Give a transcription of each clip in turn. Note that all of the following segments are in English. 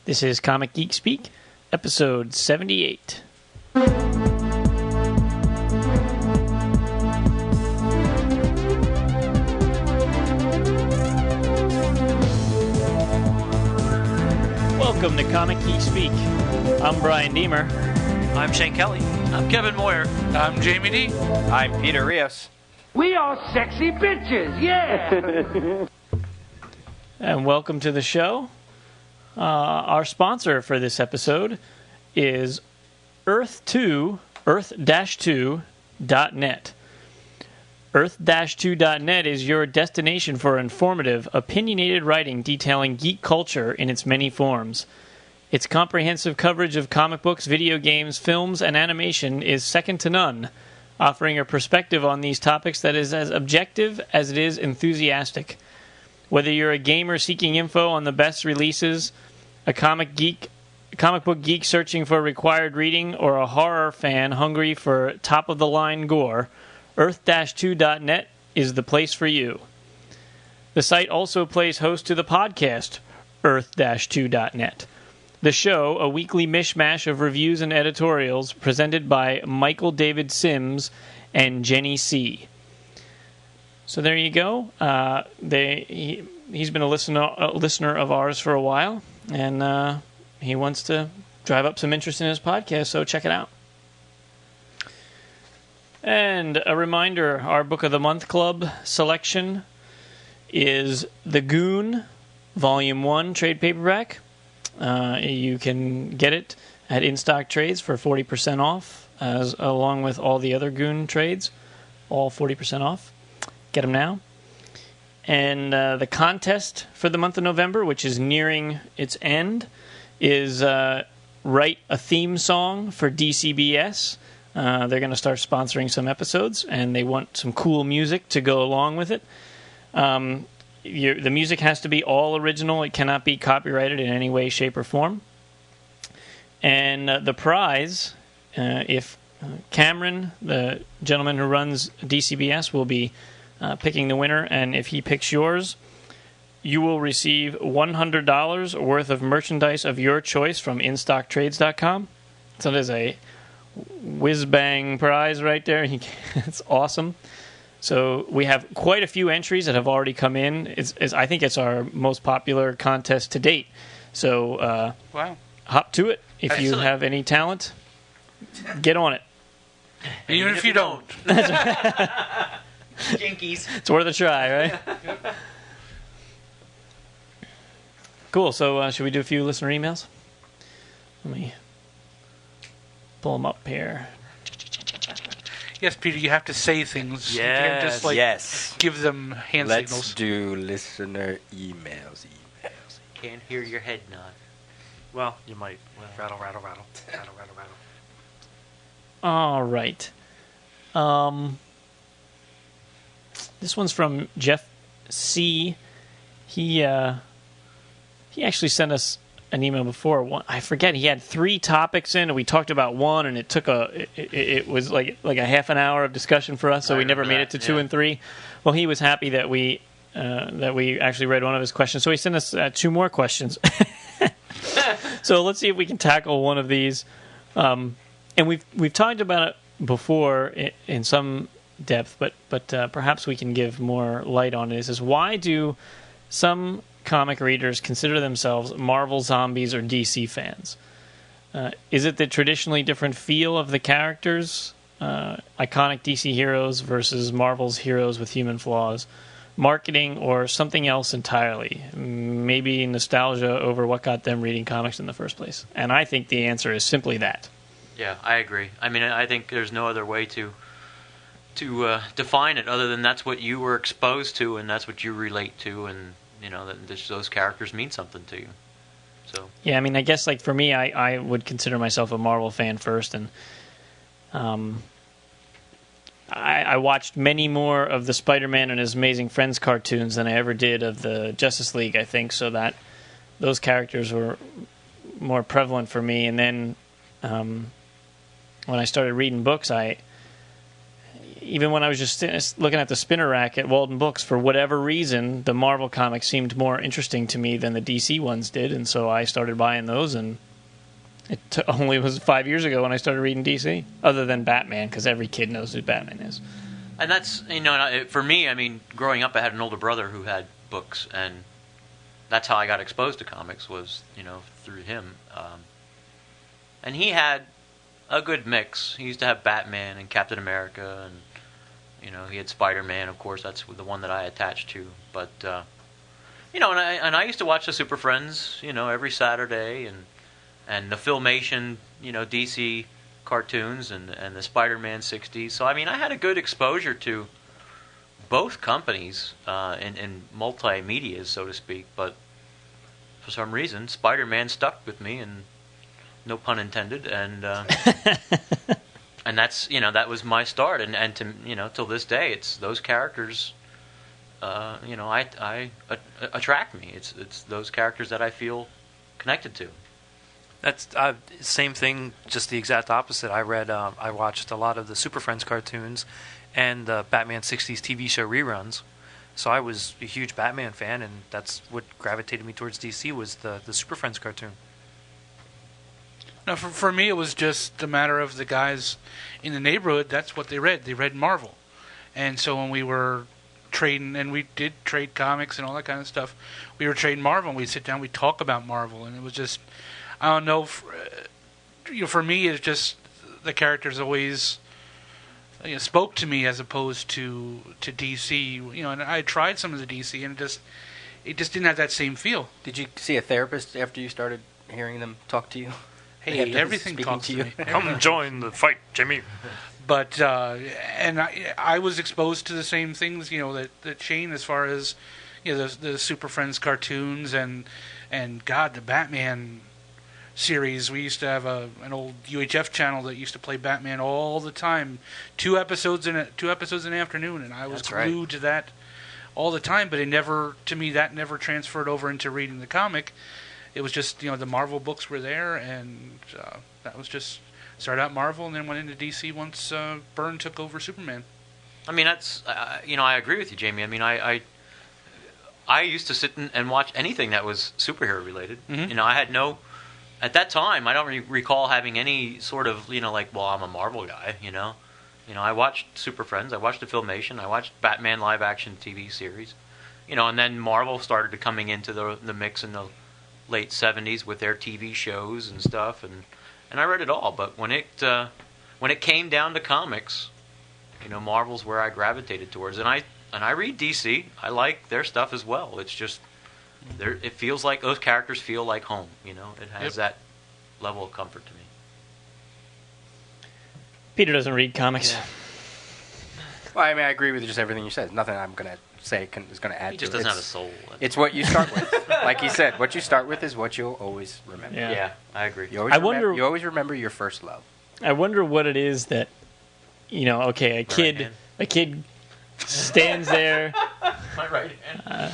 This is Comic Geek Speak, episode 78. Welcome to Comic Geek Speak. I'm Brian Deemer. I'm Shane Kelly. I'm Kevin Moyer. I'm Jamie D. I'm Peter Rios. We are sexy bitches, yeah! And welcome to the show. Our sponsor for this episode is Earth-2.net. Earth-2.net is your destination for informative, opinionated writing detailing geek culture in its many forms. Its comprehensive coverage of comic books, video games, films, and animation is second to none, offering a perspective on these topics that is as objective as it is enthusiastic. Whether you're a gamer seeking info on the best releases, a comic book geek searching for required reading, or a horror fan hungry for top-of-the-line gore, Earth-2.net is the place for you. The site also plays host to the podcast, Earth-2.net. The show, a weekly mishmash of reviews and editorials presented by Michael David Sims and Jenny C. So there you go. He's been a listener of ours for a while, and he wants to drive up some interest in his podcast, so check it out. And a reminder, our Book of the Month Club selection is The Goon, Volume 1 trade paperback. You can get it at In-Stock Trades for 40% off, along with all the other Goon trades, all 40% off. Get them now. And the contest for the month of November, which is nearing its end, is write a theme song for DCBS. They're going to start sponsoring some episodes, and they want some cool music to go along with it. The music has to be all original. It cannot be copyrighted in any way, shape, or form. And the prize, if Cameron, the gentleman who runs DCBS, will be picking the winner, and if he picks yours, you will receive $100 worth of merchandise of your choice from InStockTrades.com. So there's a whiz-bang prize right there. It's awesome. So we have quite a few entries that have already come in. I think it's our most popular contest to date. So wow. Hop to it. If you have any talent, get on it. Even if you don't. Jinkies. It's worth a try, right? Cool. So should we do a few listener emails? Let me pull them up here. Yes, Peter, you have to say things. You can't just give them hand signals. Let's do listener emails. Can't hear your head nod. Well, you might. Rattle, rattle, rattle. Rattle, rattle, rattle. All right. This one's from Jeff C. He actually sent us an email before. I forget. He had 3 topics in, and we talked about one, and it took it was like a half an hour of discussion for us, so we never made it to 2 and 3. Well, he was happy that we actually read one of his questions, so he sent us 2 more questions. So let's see if we can tackle one of these. And we've talked about it before in some depth, but perhaps we can give more light on it. It says, why do some comic readers consider themselves Marvel zombies or DC fans? Is it the traditionally different feel of the characters, iconic DC heroes versus Marvel's heroes with human flaws, marketing, or something else entirely? Maybe nostalgia over what got them reading comics in the first place. And I think the answer is simply that. Yeah, I agree. I mean, I think there's no other way to define it other than that's what you were exposed to and that's what you relate to, and you know that those characters mean something to you. So yeah, I mean, I guess like for me, I would consider myself a Marvel fan first, and I watched many more of the Spider-Man and His Amazing Friends cartoons than I ever did of the Justice League, I think, so that those characters were more prevalent for me. And then when I started reading books, even when I was just looking at the spinner rack at Walden Books, for whatever reason, the Marvel comics seemed more interesting to me than the DC ones did, and so I started buying those, and it only was 5 years ago when I started reading DC, other than Batman, because every kid knows who Batman is. And that's, for me, I mean, growing up, I had an older brother who had books, and that's how I got exposed to comics was, through him. And he had a good mix. He used to have Batman and Captain America, and he had Spider-Man. Of course, that's the one that I attached to. But and I used to watch the Super Friends, every Saturday, and the Filmation, DC cartoons and the Spider-Man 60s. So I mean, I had a good exposure to both companies in multimedia, so to speak. But for some reason, Spider-Man stuck with me, and no pun intended, and and that's that was my start, and to till this day, it's those characters. I attract me. It's those characters that I feel connected to. That's same thing, just the exact opposite. I watched a lot of the Super Friends cartoons and the Batman 60s TV show reruns. So I was a huge Batman fan, and that's what gravitated me towards DC was the Super Friends cartoon. No, for me, it was just a matter of the guys in the neighborhood. That's what they read. They read Marvel. And so when we were trading, and we did trade comics and all that kind of stuff, we were trading Marvel, and we'd sit down, we'd talk about Marvel. And it was just, I don't know, for me, it's just the characters always spoke to me as opposed to DC. And I tried some of the DC, and it just didn't have that same feel. Did you see a therapist after you started hearing them talk to you? Hey, everything talks to me. Come join the fight, Jimmy. But and I was exposed to the same things, that Shane, as far as the Super Friends cartoons and God, the Batman series. We used to have an old UHF channel that used to play Batman all the time, 2 episodes in the afternoon, and I was glued to that all the time. But that never transferred over into reading the comic. It was just, the Marvel books were there, and that was just started out Marvel and then went into DC once Byrne took over Superman. I mean, that's, I agree with you, Jamie. I mean, I used to sit and watch anything that was superhero related. Mm-hmm. I had at that time, I don't recall having any sort of, I'm a Marvel guy, I watched Super Friends, I watched the Filmation, I watched Batman live action TV series, and then Marvel started coming into the mix in the late 70s with their TV shows and stuff, and I read it all. But when it came down to comics, Marvel's where I gravitated towards, and I read DC. I like their stuff as well. It's just it feels like those characters feel like home. It has that level of comfort to me. Peter doesn't read comics. Yeah. Well, I mean, I agree with just everything you said. Nothing I'm going to say is going to add to it. He just doesn't have a soul. It's what you start with. Like he said, what you start with is what you'll always remember. Yeah, I agree. You always remember your first love. I wonder what it is that, a kid stands there. My right hand.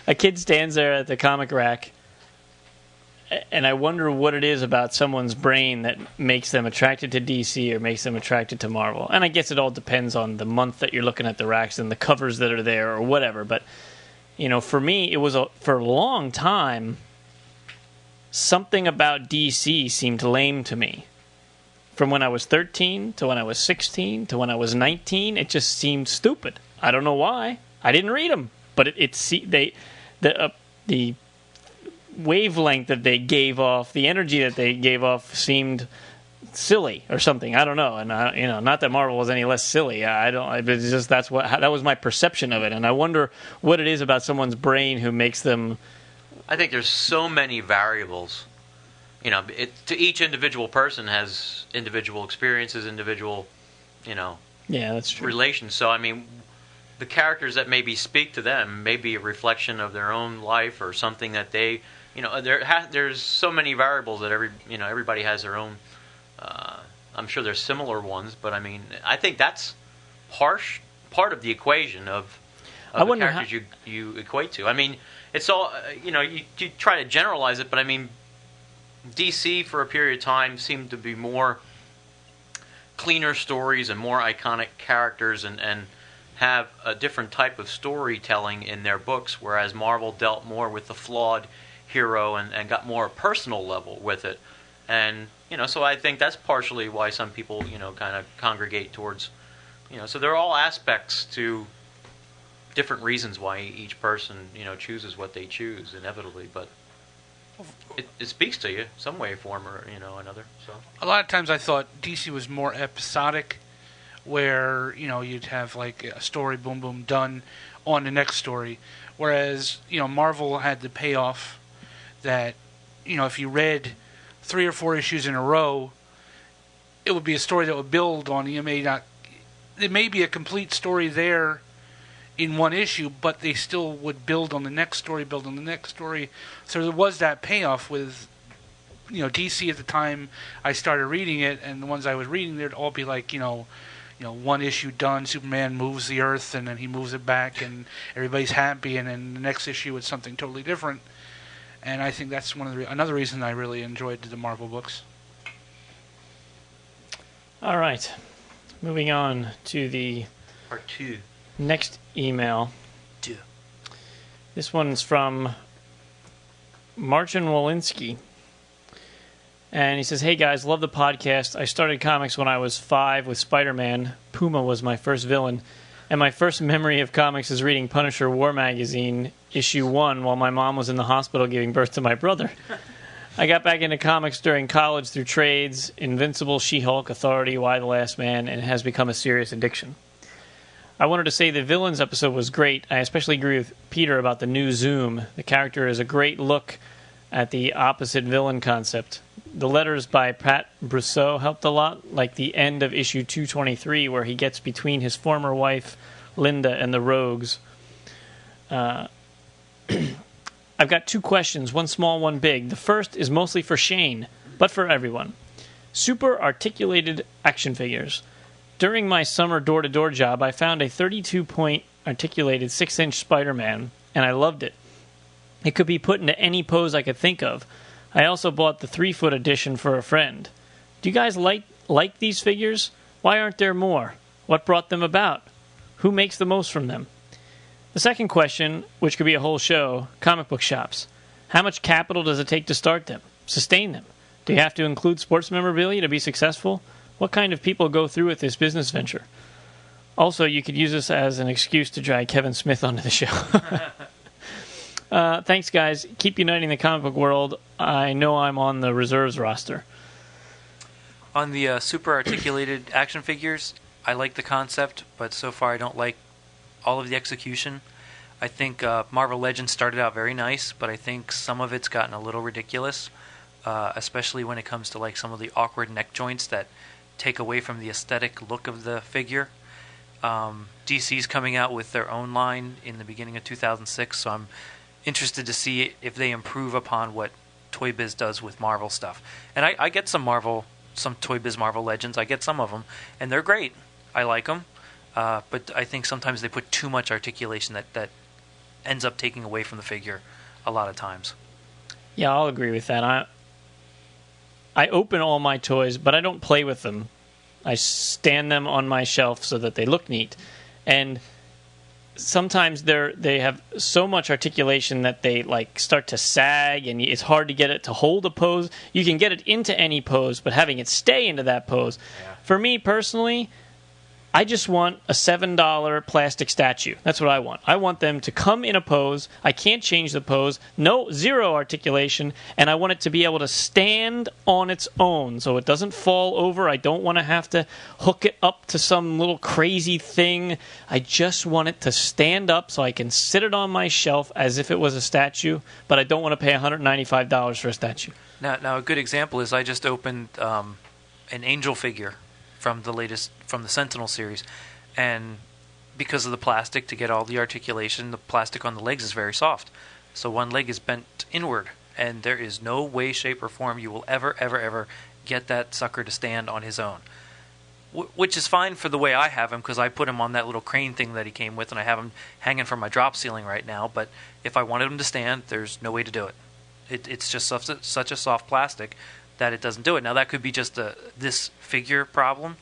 A kid stands there at the comic rack, and I wonder what it is about someone's brain that makes them attracted to DC or makes them attracted to Marvel. And I guess it all depends on the month that you're looking at the racks and the covers that are there or whatever. But, for me, it was for a long time, something about DC seemed lame to me. From when I was 13 to when I was 16 to when I was 19, it just seemed stupid. I don't know why. I didn't read them, but the wavelength that they gave off, the energy that they gave off, seemed silly or something. I don't know, and not that Marvel was any less silly. It's just that was my perception of it, and I wonder what it is about someone's brain who makes them. I think there's so many variables. To each individual person has individual experiences, individual, Yeah, that's true. relations. So I mean, the characters that maybe speak to them may be a reflection of their own life or something that they. There's so many variables that everybody has their own. I'm sure there's similar ones, but I mean, I think that's part of the equation of the characters you equate to. I mean, it's all you try to generalize it, but I mean, DC for a period of time seemed to be more cleaner stories and more iconic characters and have a different type of storytelling in their books, whereas Marvel dealt more with the flawed hero and got more personal level with it. And, so I think that's partially why some people, kind of congregate towards, so there are all aspects to different reasons why each person, chooses what they choose inevitably, but it speaks to you some way, form, or another. So a lot of times I thought DC was more episodic, where you'd have like a story, boom, boom, done, on the next story. Whereas Marvel had the payoff that if you read 3 or 4 issues in a row, it would be a story that would build on. There may be a complete story there in one issue, but they still would build on the next story, build on the next story. So there was that payoff with, DC at the time I started reading it, and the ones I was reading, they'd all be like, one issue done, Superman moves the Earth, and then he moves it back, and everybody's happy, and then the next issue is something totally different. And I think that's another reason I really enjoyed the Marvel books. All right. Moving on to the Part 2. Next email. This one's from Marcin Walensky. And he says, "Hey guys, love the podcast. I started comics when I was 5 with Spider-Man. Puma was my first villain. And my first memory of comics is reading Punisher War Magazine, issue 1, while my mom was in the hospital giving birth to my brother. I got back into comics during college through trades, Invincible, She-Hulk, Authority, Why the Last Man, and it has become a serious addiction. I wanted to say the villains episode was great. I especially agree with Peter about the new Zoom. The character is a great look at the opposite villain concept. The letters by Pat Brousseau helped a lot, like the end of issue 223, where he gets between his former wife, Linda, and the Rogues. I've got 2 questions, one small, one big. The first is mostly for Shane, but for everyone. Super articulated action figures. During my summer door-to-door job, I found a 32-point articulated 6-inch Spider-Man, and I loved it. It could be put into any pose I could think of. I also bought the 3-foot edition for a friend. Do you guys like these figures? Why aren't there more? What brought them about? Who makes the most from them? The second question, which could be a whole show, comic book shops. How much capital does it take to start them? Sustain them? Do you have to include sports memorabilia to be successful? What kind of people go through with this business venture? Also, you could use this as an excuse to drag Kevin Smith onto the show. Thanks, guys. Keep uniting the comic book world. I know I'm on the reserves roster. On the super articulated action figures, I like the concept, but so far I don't like all of the execution. I think Marvel Legends started out very nice, but I think some of it's gotten a little ridiculous, especially when it comes to like some of the awkward neck joints that take away from the aesthetic look of the figure. DC's coming out with their own line in the beginning of 2006, so I'm interested to see if they improve upon what Toy Biz does with Marvel stuff. And I get some Toy Biz Marvel Legends. I get some of them, and they're great. I like them, but I think sometimes they put too much articulation that ends up taking away from the figure a lot of times. Yeah, I'll agree with that. I open all my toys, but I don't play with them. I stand them on my shelf so that they look neat. And sometimes they have so much articulation that they like start to sag, and it's hard to get it to hold a pose. You can get it into any pose, but having it stay into that pose. Yeah. For me personally, I just want a $7 plastic statue. That's what I want. I want them to come in a pose. I can't change the pose. Zero articulation. And I want it to be able to stand on its own so it doesn't fall over. I don't want to have to hook it up to some little crazy thing. I just want it to stand up so I can sit it on my shelf as if it was a statue. But I don't want to pay $195 for a statue. Now a good example is I just opened an Angel figure from the Sentinel series, and because of the plastic, to get all the articulation, the plastic on the legs is very soft, so one leg is bent inward, and there is no way, shape, or form you will ever get that sucker to stand on his own, which is fine for the way I have him, because I put him on that little crane thing that he came with, and I have him hanging from my drop ceiling right now. But if I wanted him to stand, there's no way to do it. It's just such a soft plastic that it doesn't do it. Now, that could be just this figure problem.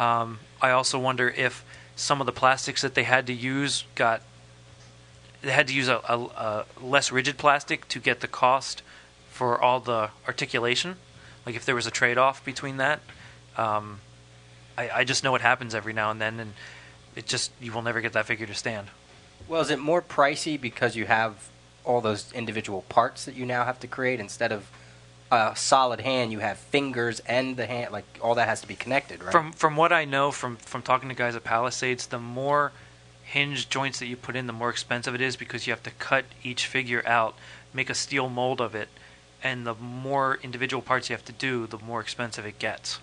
I also wonder if some of the plastics that they had to use they had to use a less rigid plastic to get the cost for all the articulation. Like if there was a trade-off between that. I just know it happens every now and then, and you will never get that figure to stand. Well, is it more pricey because you have all those individual parts that you now have to create instead of a solid hand? You have fingers and the hand, like all that has to be connected, right? From what I know from talking to guys at Palisades, the more hinge joints that you put in, the more expensive it is because you have to cut each figure out, make a steel mold of it, and the more individual parts you have to do, the more expensive it gets.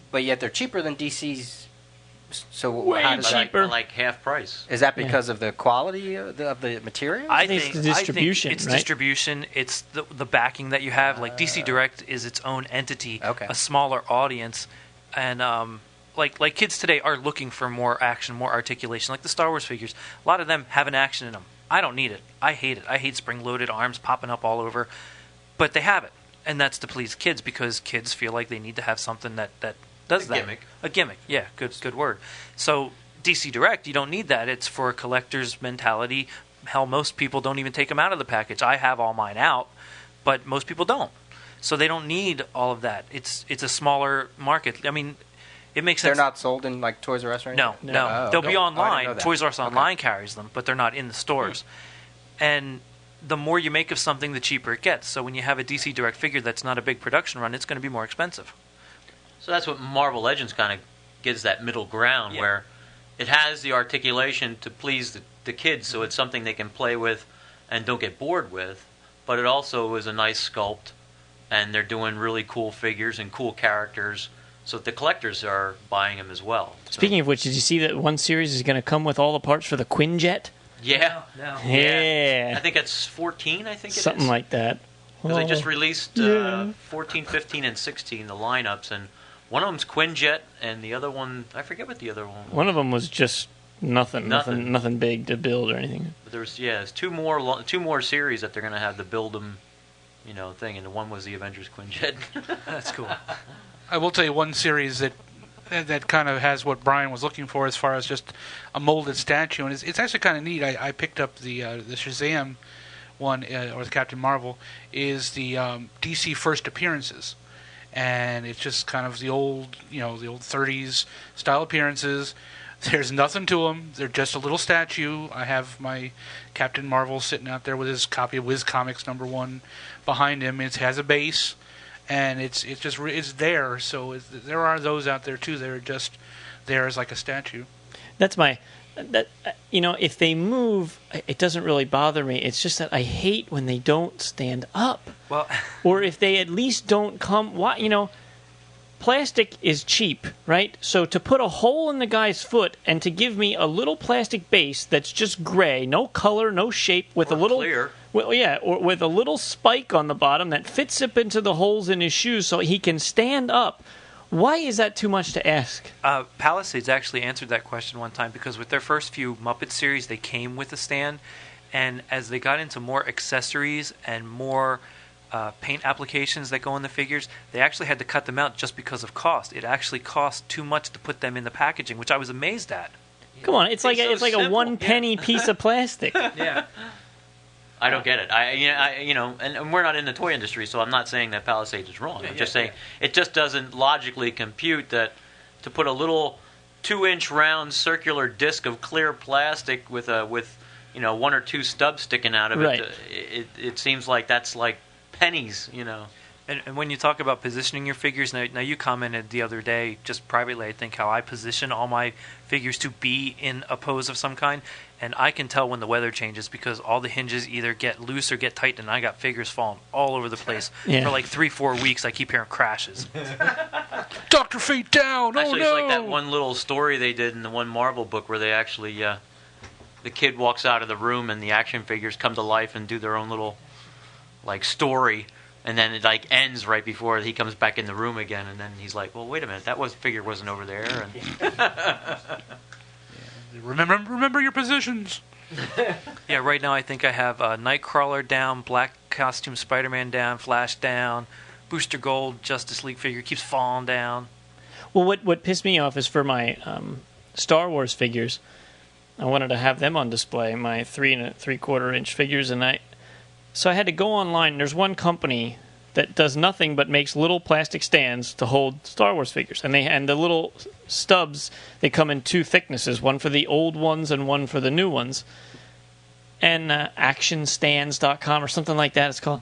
But yet they're cheaper than DC's. So Way how does cheaper. Like half price. Is that because of the quality of the material? I think think it's the distribution, it's right? distribution. It's the backing that you have. Like DC Direct is its own entity, Okay. a smaller audience, and like kids today are looking for more action, more articulation. Like the Star Wars figures, a lot of them have an action in them. I don't need it. I hate it. I hate spring-loaded arms popping up all over, but they have it, and that's to please kids because kids feel like they need to have something that does that. Gimmick. A gimmick. Yeah, good word. So DC Direct, you don't need that. It's for a collector's mentality. Hell, most people don't even take them out of the package. I have all mine out, but most people don't. So they don't need all of that. It's a smaller market. I mean, it makes sense. They're not sold in like Toys R Us or anything? No. Oh, They'll be no. Oh, I didn't online. know that. Toys R Us Okay. online carries them, but they're not in the stores. And the more you make of something, the cheaper it gets. So when you have a DC Direct figure that's not a big production run, it's going to be more expensive. So that's what Marvel Legends kind of gives that middle ground Yeah. where it has the articulation to please the kids, so it's something they can play with and don't get bored with, but it also is a nice sculpt, and they're doing really cool figures and cool characters, so the collectors are buying them as well. So, Speaking of which, did you see that one series is going to come with all the parts for the Quinjet? yeah. Yeah. I think it's 14, I think it is. Something like that. Because they just Oh, released yeah. 14, 15, and 16, the lineups, and one of them's Quinjet, and the other one, I forget what the other one was. One of them was just nothing big to build or anything. But there's two more series that they're going to have to build them, thing, and the one was the Avengers Quinjet. That's cool. I will tell you one series that kind of has what Brian was looking for as far as just a molded statue, and it's actually kind of neat. I picked up the Shazam one, or the Captain Marvel, is the DC First Appearances. And it's just kind of the old 30s style appearances. There's nothing to them. They're just a little statue. I have my Captain Marvel sitting out there with his copy of Wiz Comics #1 behind him. It has a base, and it's there. So there are those out there too that are just there as like a statue. That's if they move, it doesn't really bother me. It's just that I hate when they don't stand up. Well, Or if they at least don't come. Plastic is cheap, right? So to put a hole in the guy's foot and to give me a little plastic base that's just gray, no color, no shape, with Or a little clear. Well, yeah, or with a little spike on the bottom that fits up into the holes in his shoes so he can stand up. Why is that too much to ask? Palisades actually answered that question one time because with their first few Muppet series, they came with a stand, and as they got into more accessories and more paint applications that go in the figures, they actually had to cut them out just because of cost. It actually cost too much to put them in the packaging, which I was amazed at. Come on, it's like so a simple. 1 penny piece of plastic. Yeah. I don't get it. And we're not in the toy industry, so I'm not saying that Palisades is wrong. I'm just saying it just doesn't logically compute that to put a little 2-inch round circular disc of clear plastic with 1 or 2 stubs sticking out of Right. it. It seems like that's like pennies. And when you talk about positioning your figures, now you commented the other day, just privately, I think, how I position all my figures to be in a pose of some kind. And I can tell when the weather changes because all the hinges either get loose or get tight, and I got figures falling all over the place. Yeah. For like 3-4 weeks, I keep hearing crashes. Dr. Fate down! Actually, oh no! it's like that one little story they did in the one Marvel book where they actually, the kid walks out of the room and the action figures come to life and do their own little, story, and then it ends right before he comes back in the room again, and then he's like, "Well, wait a minute, that figure wasn't over there." And Remember your positions. Yeah, right now I think I have Nightcrawler down, Black Costume Spider-Man down, Flash down, Booster Gold Justice League figure keeps falling down. Well, what pissed me off is for my Star Wars figures. I wanted to have them on display, my 3 3/4 inch figures, so I had to go online. There's one company that does nothing but makes little plastic stands to hold Star Wars figures, and the little stubs, they come in 2 thicknesses, one for the old ones and one for the new ones. And actionstands.com or something like that it's called.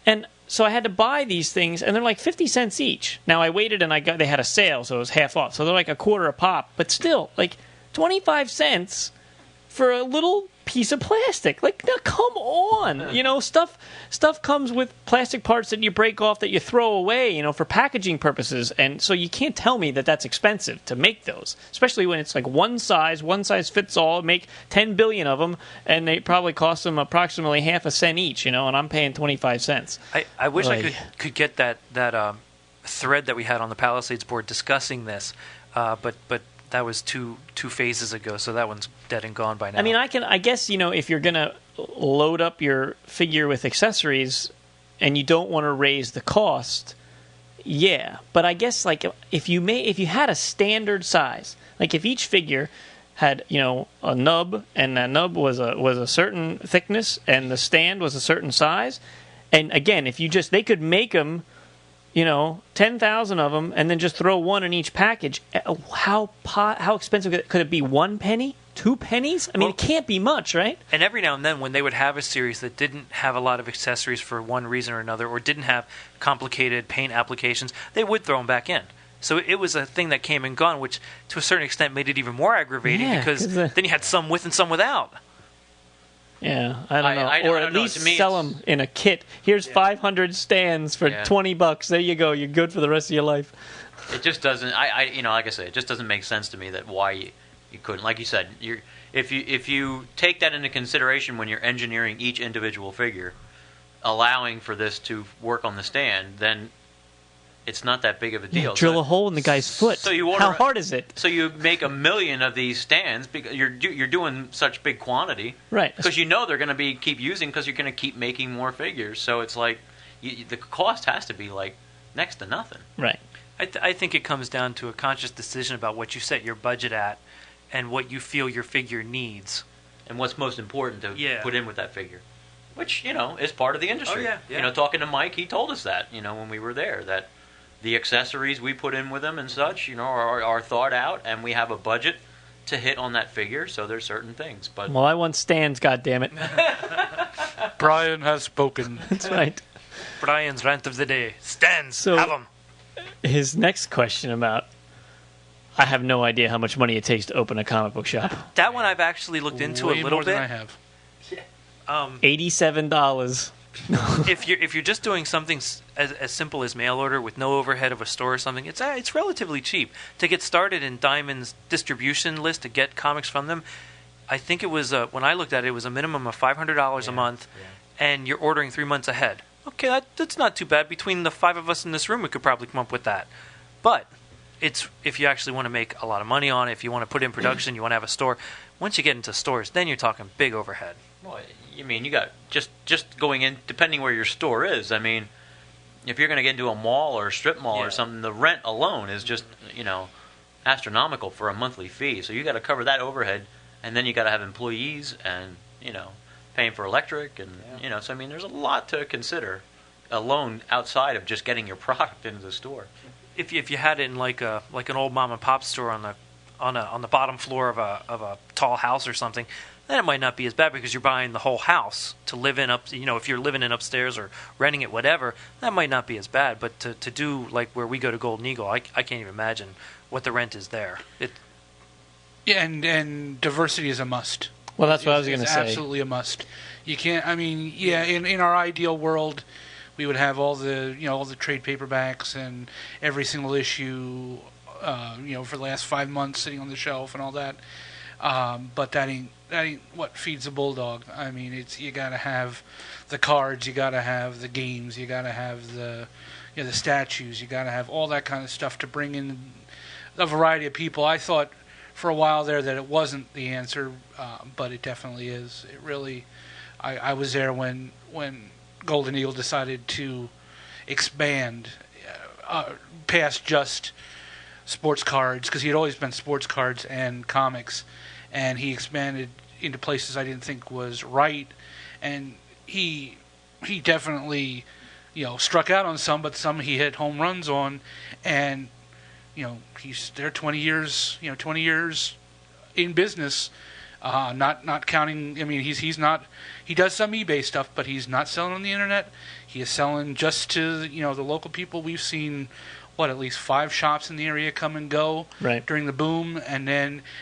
And so I had to buy these things, and they're like 50 cents each. Now I waited, and they had a sale, so it was half off. So they're like $0.25 a pop, but still, like 25 cents for a little piece of plastic. Like, now, come on. You know, stuff comes with plastic parts that you break off that you throw away, you know, for packaging purposes. And so you can't tell me that that's expensive to make those, especially when it's like one size fits all, make 10 billion of them, and they probably cost them approximately half a cent each, you know, and I'm paying 25 cents. I wish I could get that thread that we had on the Palisades board discussing this, but that was two phases ago, so that one's dead and gone by now. I mean, I guess, you know, if you're gonna load up your figure with accessories and you don't want to raise the cost, yeah. But I guess, like, if you had a standard size, like if each figure had, you know, a nub, and that nub was a certain thickness, and the stand was a certain size, and again, they could make them, you know, 10,000 of them, and then just throw one in each package. How expensive could it be? 1 penny? 2 pennies? I mean, it can't be much, right? And every now and then, when they would have a series that didn't have a lot of accessories for one reason or another, or didn't have complicated paint applications, they would throw them back in. So it was a thing that came and gone, which to a certain extent made it even more aggravating, because then you had some with and some without. Yeah, I don't know. Or at least to me, sell them in a kit. Here's 500 stands for $20. There you go. You're good for the rest of your life. It just doesn't. You know, like I said, it just doesn't make sense to me that why you couldn't. Like you said, if you take that into consideration when you're engineering each individual figure, allowing for this to work on the stand, then it's not that big of a deal. Drill a hole in the guy's foot. So how hard is it? So you make 1 million of these stands because you're doing such big quantity, right? Because you know they're going to keep using, because you're going to keep making more figures. So it's like the cost has to be like next to nothing, right? I think it comes down to a conscious decision about what you set your budget at, and what you feel your figure needs, and what's most important to put in with that figure, which, you know, is part of the industry. Oh, yeah. You know, talking to Mike, he told us that, you know, when we were there, that the accessories we put in with them and such, you know, are thought out, and we have a budget to hit on that figure. So there's certain things. But well, I want stands. goddammit. Brian has spoken. That's right. Brian's rant of the day: stands. So, have them. His next question about, I have no idea how much money it takes to open a comic book shop. That one I've actually looked into Way a little more bit. than I have. $87. If you're just doing something as simple as mail order with no overhead of a store or something, it's relatively cheap to get started in Diamond's distribution list to get comics from them. I think it was when I looked at it was a minimum of $500 a month, and you're ordering 3 months ahead. Okay, that's not too bad. Between the 5 of us in this room, we could probably come up with that. But it's if you actually want to make a lot of money on it, if you want to put in production, you want to have a store. Once you get into stores, then you're talking big overhead. Well, you mean you got just going in, depending where your store is. I mean, if you're going to get into a mall or a strip mall or something, the rent alone is just, you know, astronomical for a monthly fee. So you got to cover that overhead, and then you got to have employees, and, you know, paying for electric, and you know. So I mean, there's a lot to consider alone outside of just getting your product into the store. If you had it in like an old mom and pop store on the bottom floor of a tall house or something, then it might not be as bad, because you're buying the whole house to live in up. You know, if you're living in upstairs or renting it, whatever, that might not be as bad. But to do like where we go to Golden Eagle, I can't even imagine what the rent is there. Yeah, and diversity is a must. Well, that's what I was going to say. Absolutely a must. You can't. I mean, in our ideal world, we would have all the trade paperbacks and every single issue, for the last 5 months sitting on the shelf and all that. But that ain't what feeds a bulldog. I mean, you got to have the cards, you got to have the games, you got to have the statues, you got to have all that kind of stuff to bring in a variety of people. I thought for a while there that it wasn't the answer, but it definitely is. It really. I was there when Golden Eagle decided to expand past just sports cards, because he had always been sports cards and comics, and he expanded into places I didn't think was right, and he definitely, struck out on some, but some he hit home runs on, and he's there 20 years, 20 years in business, not counting. I mean, he's not. He does some eBay stuff, but he's not selling on the internet. He is selling just to the local people. We've seen at least 5 shops in the area come and go during the boom, and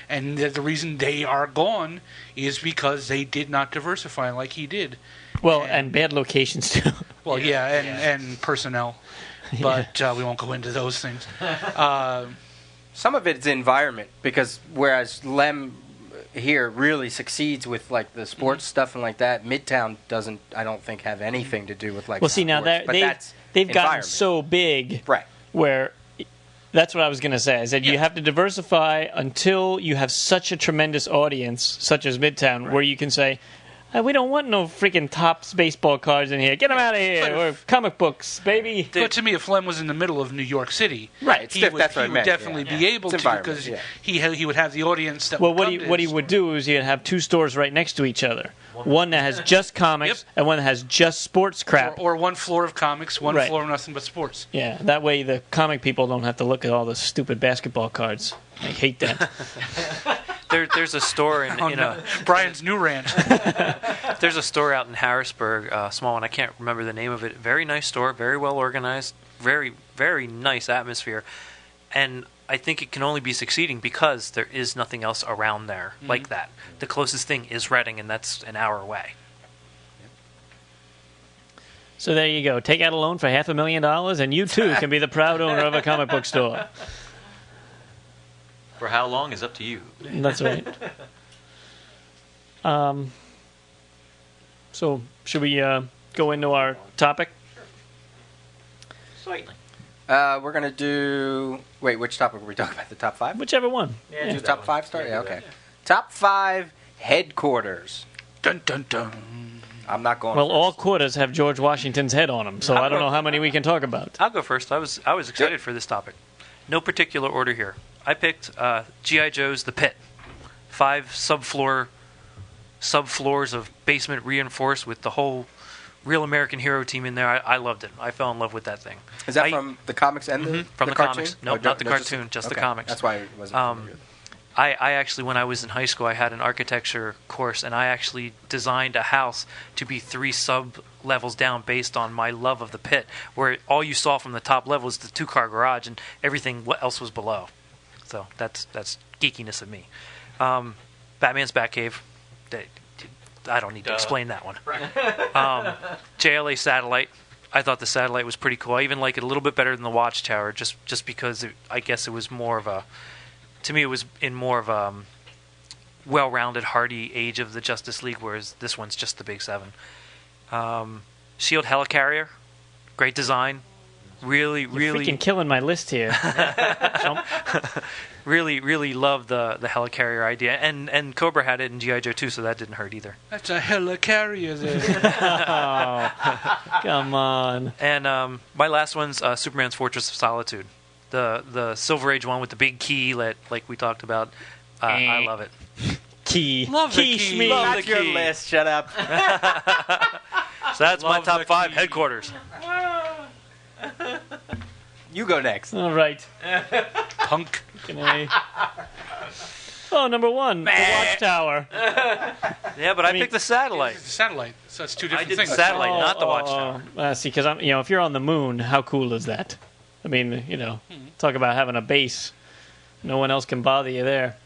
the reason they are gone is because they did not diversify like he did. Well, and bad locations too. Well, and personnel, but we won't go into those things. Some of it's environment, because whereas Lem here really succeeds with like the sports stuff and like that, Midtown doesn't, I don't think, have anything to do with like. Well, see, now they've gotten so big, right? Where that's what I was going to say. I said you have to diversify until you have such a tremendous audience, such as Midtown, where you can say, we don't want no freaking Topps baseball cards in here. Get them out of here. Or comic books, baby. But to me, if Lem was in the middle of New York City, he would definitely be able to, because he would have the audience that. Well, what he would do is he'd have 2 stores right next to each other. One that has just comics and one that has just sports crap. Or one floor of comics, one floor of nothing but sports. Yeah, that way the comic people don't have to look at all the stupid basketball cards. I hate that. There's a store in Brian's new ranch. There's a store out in Harrisburg, small one. I can't remember the name of it. Very nice store, very well organized, very, very nice atmosphere. And I think it can only be succeeding because there is nothing else around there like that. The closest thing is Reading, and that's an hour away. So there you go. Take out a loan for $500,000, and you too can be the proud owner of a comic book store. For how long is up to you. That's right. So should we go into our topic? Slightly. We're going to do... Wait, which topic were we talking about? The top 5? Whichever one. Yeah, do top 5 start? Yeah, okay. Top 5 headquarters. Dun, dun, dun. I'm not going Well, first. all quarters have George Washington's head on them, so I don't know how many we can talk about. I'll go first. I was excited for this topic. No particular order here. I picked G.I. Joe's The Pit. 5 subfloors of basement reinforced with the whole Real American Hero team in there. I loved it. I fell in love with that thing. Is that from the comics and from the cartoon? comics? Nope, not the cartoon, just the comics. That's why it wasn't familiar. I actually, when I was in high school, I had an architecture course, and I actually designed a house to be 3 sub-levels down based on my love of the pit, where all you saw from the top level was the 2-car garage, and everything else was below. So that's geekiness of me. Batman's Batcave. I don't need to explain that one. JLA Satellite. I thought the Satellite was pretty cool. I even like it a little bit better than the Watchtower, just because I guess it was more of a... To me, it was in more of a well-rounded, hardy age of the Justice League, whereas this one's just the Big 7. Shield Helicarrier. Great design. Really freaking killing my list here. really love the helicarrier idea, and Cobra had it in G.I. Joe too, so that didn't hurt either. That's a helicarrier there. Oh, come on. And my last one's Superman's Fortress of Solitude, the Silver Age one with the big key, like we talked about. I love it. Key. Love the key. Me. Love That's the your key. list. Shut up. So that's my top 5 key. headquarters. You go next. All right. Punk. Oh, number 1, the Watchtower. Yeah, but I picked the Satellite. It's a satellite, so it's 2 I different did things. the Satellite, not the Watchtower. See, because if you're on the moon, how cool is that? I mean, talk about having a base. No one else can bother you there.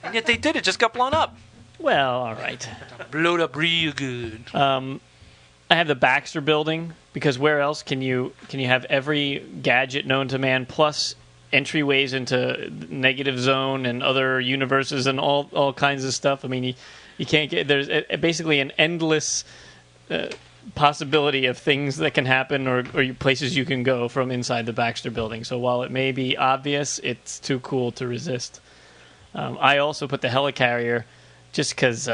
And yet they did. It just got blown up. Well, all right. Blowed up real good. I have the Baxter Building, because where else can you have every gadget known to man, plus entryways into Negative Zone and other universes and all kinds of stuff? I mean, you can't get... There's basically an endless possibility of things that can happen or places you can go from inside the Baxter Building. So while it may be obvious, it's too cool to resist. I also put the Helicarrier just because...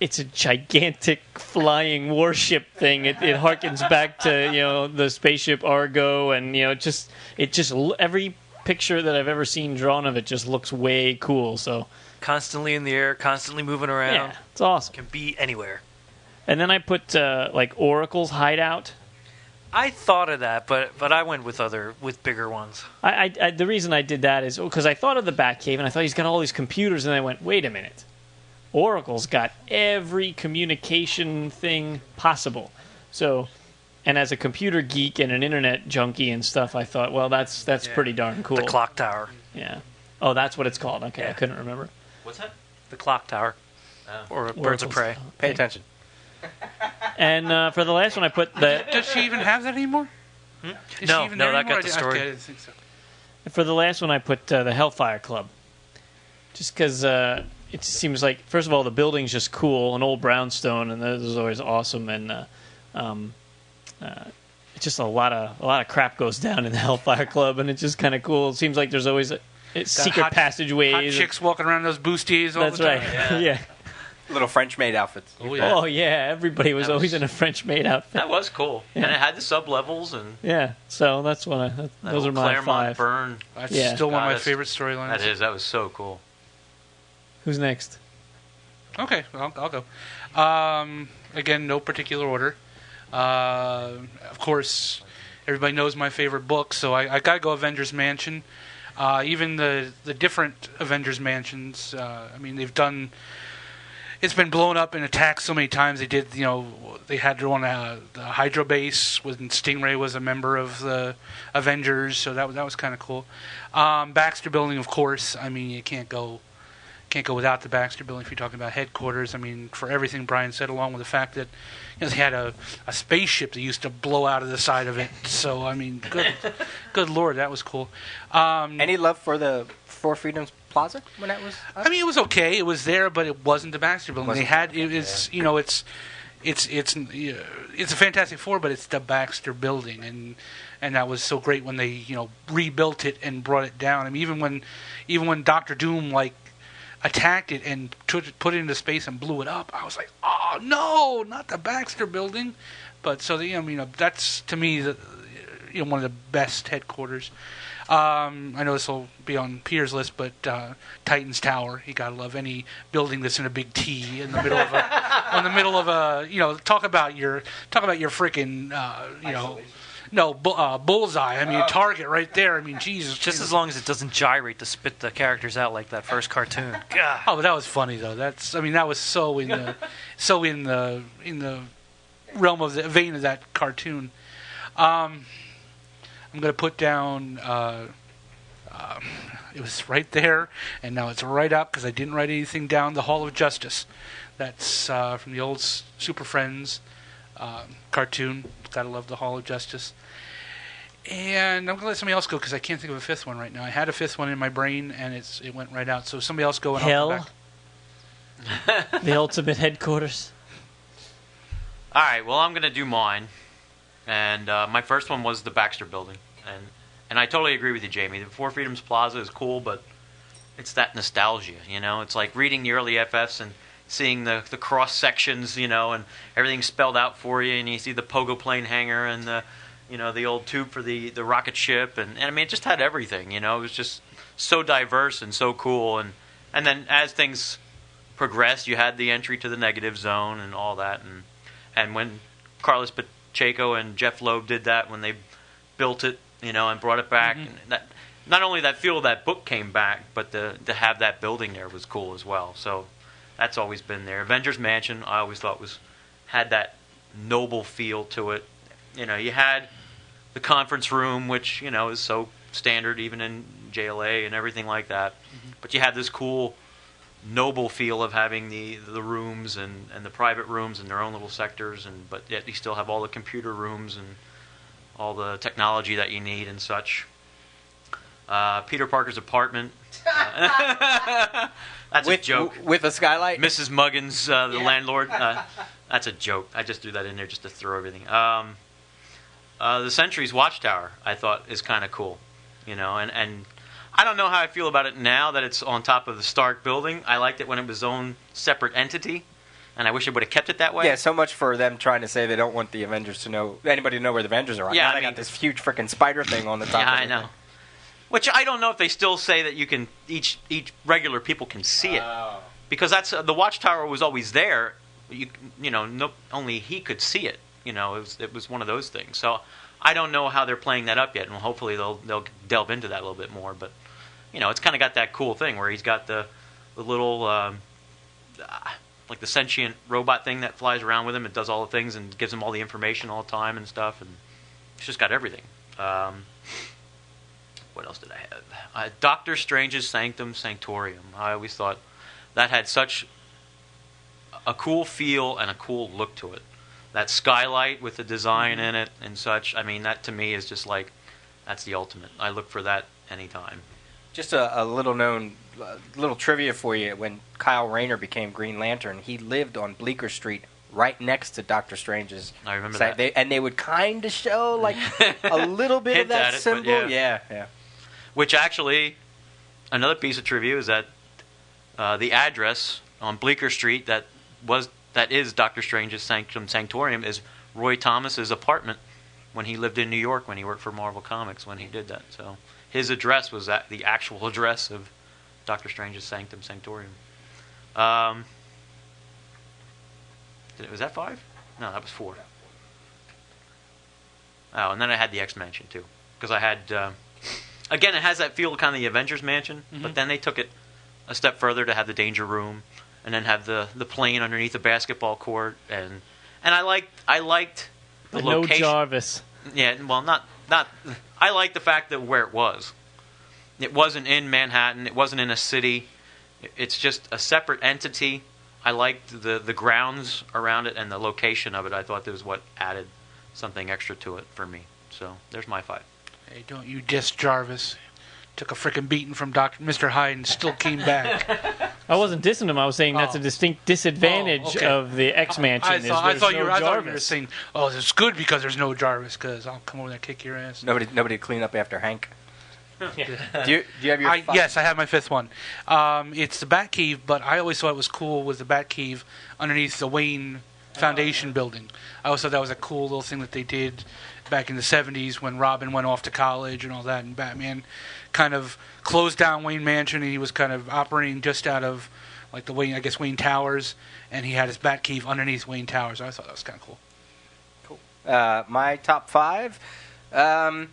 it's a gigantic flying warship thing. It harkens back to the spaceship Argo, and every picture that I've ever seen drawn of it just looks way cool. So Constantly in the air, constantly moving around. yeah, it's awesome. Can be anywhere. And then I put Oracle's hideout. I thought of that, but I went with bigger ones. I the reason I did that is because I thought of the Batcave, and I thought he's got all these computers, and I went, wait a minute. Oracle's got every communication thing possible. So, and as a computer geek and an internet junkie and stuff, I thought, well, that's pretty darn cool. The clock tower. Yeah. Oh, that's what it's called. Okay, Yeah. I couldn't remember. What's that? The clock tower. Or Birds of Prey. Pay attention. And for the last one, I put the. Does she even have that anymore? Is No, she even no, there that anymore? got destroyed. I didn't think so. For the last one, I put the Hellfire Club. Just because it seems like, first of all, the building's just cool, an old brownstone, and that is always awesome. And it's just a lot of crap goes down in the Hellfire Club, and it's just kind of cool. It seems like there's always secret passageways. Hot chicks walking around those bustiers all That's the time. right. Yeah. Little French maid outfits. Oh yeah. Oh yeah. Everybody was always in a French maid outfit. That was cool, Yeah. and it had the sub levels and Yeah. So that's what that those whole are my Claremont five. burn. That's Yeah. still one of my God, favorite storylines. That was so cool. Who's next? Okay, I'll go. Again, no particular order. Of course, everybody knows my favorite book, so I got to go Avengers Mansion. Even the different Avengers Mansions, I mean, they've done... It's been blown up and attacked so many times. They did, they had their own the Hydra base when Stingray was a member of the Avengers, so that was kind of cool. Baxter Building, of course. I mean, you can't go without the Baxter Building if you're talking about headquarters. I mean, for everything Brian said, along with the fact that they had a spaceship that used to blow out of the side of it. So, I mean, good Lord, that was cool. Any love for the Four Freedoms Plaza when that was up? I mean, it was okay. It was there, but it wasn't the Baxter Building. They had it's a Fantastic Four, but it's the Baxter Building, and that was so great when they rebuilt it and brought it down. I mean, even when Doctor Doom attacked it and put it into space and blew it up, I was like, oh no, not the Baxter Building. But so that's to me one of the best headquarters. I know this will be on Peter's list, but Titan's Tower. You gotta love any building that's in a big T in the middle of a talk about your freaking bullseye. I mean, target right there. I mean, Jesus. Just as long as it doesn't gyrate to spit the characters out like that first cartoon. God. Oh, but that was funny though. That was so in the realm of the vein of that cartoon. I'm going to put down, it was right there, and now it's right up because I didn't write anything down, the Hall of Justice. That's from the old Super Friends cartoon. Gotta love the Hall of Justice. And I'm going to let somebody else go because I can't think of a fifth one right now. I had a fifth one in my brain, and it went right out. So somebody else go, and I'll come back. The ultimate headquarters. All right, well, I'm going to do mine. And my first one was the Baxter Building. And I totally agree with you, Jamie. The Four Freedoms Plaza is cool, but it's that nostalgia, It's like reading the early FFs and seeing the cross sections, and everything spelled out for you, and you see the pogo plane hangar and the old tube for the rocket ship, and I mean, it just had everything, It was just so diverse and so cool. And then as things progressed, you had the entry to the negative zone and all that. And when Carlos Pacheco and Jeff Loeb did that, when they built it, and brought it back, and that, not only that feel of that book came back, but to have that building there was cool as well. So that's always been there. Avengers Mansion, I always thought had that noble feel to it. You had the conference room, which is so standard even in JLA and everything like that. But you had this cool noble feel of having the rooms and the private rooms in their own little sectors, but yet you still have all the computer rooms and all the technology that you need and such. Peter Parker's apartment. That's a joke. With a skylight? Mrs. Muggins, the landlord. That's a joke. I just threw that in there just to throw everything. The Sentry's Watchtower, I thought, is kind of cool. And I don't know how I feel about it now that it's on top of the Stark building. I liked it when it was its own separate entity. and I wish they would have kept it that way. Yeah, so much for them trying to say they don't want the Avengers to know anybody to know where the Avengers are. Yeah, now I they mean- got this huge freaking spider thing on the top. Yeah, of I it. know. Which I don't know if they still say that you can each regular people can see it, because that's the Watchtower was always there. Only he could see it. It was one of those things. So I don't know how they're playing that up yet, and hopefully they'll delve into that a little bit more. But it's kind of got that cool thing where he's got the little like the sentient robot thing that flies around with him. It does all the things and gives him all the information all the time and stuff, and it's just got everything. What else did I have? Doctor Strange's Sanctum Sanctorium. I always thought that had such a cool feel and a cool look to it. That skylight with the design in it and such. I mean, that to me is just like, that's the ultimate. I look for that anytime. Just a little trivia for you. When Kyle Rayner became Green Lantern, he lived on Bleecker Street, right next to Doctor Strange's. I remember site. that. They would kind of show like a little bit of Hint that at it, but symbol. yeah. Yeah. Which actually, another piece of trivia is that the address on Bleecker Street that is Doctor Strange's Sanctum Sanctorium is Roy Thomas's apartment when he lived in New York when he worked for Marvel Comics when he did that. So his address was the actual address of Doctor Strange's Sanctum Sanctorium. Was that 5? No, that was 4. Oh, and then I had the X Mansion too, because I had again, it has that feel of kind of the Avengers Mansion, but then they took it a step further to have the Danger Room, and then have the plane underneath the basketball court, and I liked the location. No Jarvis. Yeah, well, not. I like the fact that where it was. It wasn't in Manhattan. It wasn't in a city. It's just a separate entity. I liked the grounds around it and the location of it. I thought that was what added something extra to it for me. So there's my 5. Hey, don't you diss Jarvis. Took a freaking beating from Mr. Hyde and still came back. I wasn't dissing him. I was saying that's a distinct disadvantage okay. of the X Mansion. I thought you were Jarvis. saying, "Oh, it's good because there's no Jarvis." Because I'll come over there and kick your ass. Nobody to clean up after Hank. Yeah. Do you have your? Yes, I have my 5th one. It's the Batcave, but I always thought it was cool with the Batcave underneath the Wayne Foundation building. I always thought that was a cool little thing that they did back in the 70s when Robin went off to college and all that, and Batman kind of closed down Wayne Mansion, and he was kind of operating just out of like the Wayne Towers, and he had his Batcave underneath Wayne Towers. I thought that was kind of cool. Cool. My top 5. I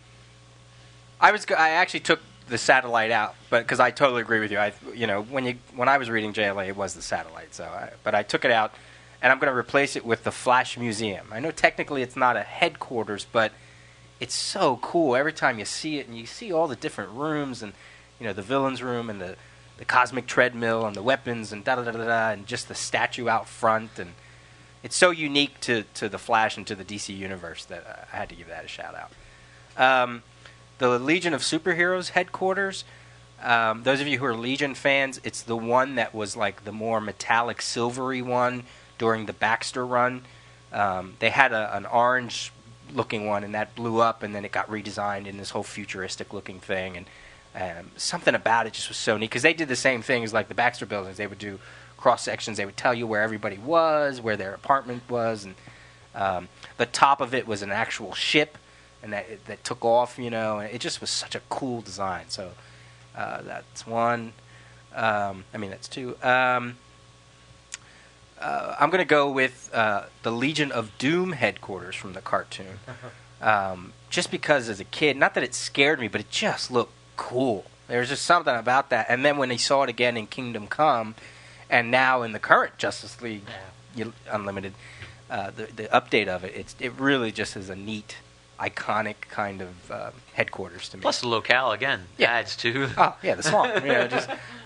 actually took the satellite out, but because I totally agree with you. When I was reading JLA, it was the satellite. But I took it out, and I'm going to replace it with the Flash Museum. I know technically it's not a headquarters, but it's so cool every time you see it, and you see all the different rooms, and the villain's room, and the cosmic treadmill, and the weapons, and and just the statue out front, and it's so unique to the Flash and to the DC universe that I had to give that a shout out. The Legion of Superheroes headquarters. Those of you who are Legion fans, it's the one that was like the more metallic, silvery one during the Baxter run. They had an orange-looking one, and that blew up, and then it got redesigned in this whole futuristic-looking thing. And something about it just was so neat, because they did the same thing as like the Baxter buildings. They would do cross-sections. They would tell you where everybody was, where their apartment was, and the top of it was an actual ship, and that took off, and it just was such a cool design. So that's one. That's 2. I'm going to go with the Legion of Doom headquarters from the cartoon. Just because as a kid, not that it scared me, but it just looked cool. There was just something about that. And then when he saw it again in Kingdom Come, and now in the current Justice League Unlimited, the update of it, it really just is a neat, iconic kind of headquarters to me. Plus the locale again adds to. Oh yeah, the swamp.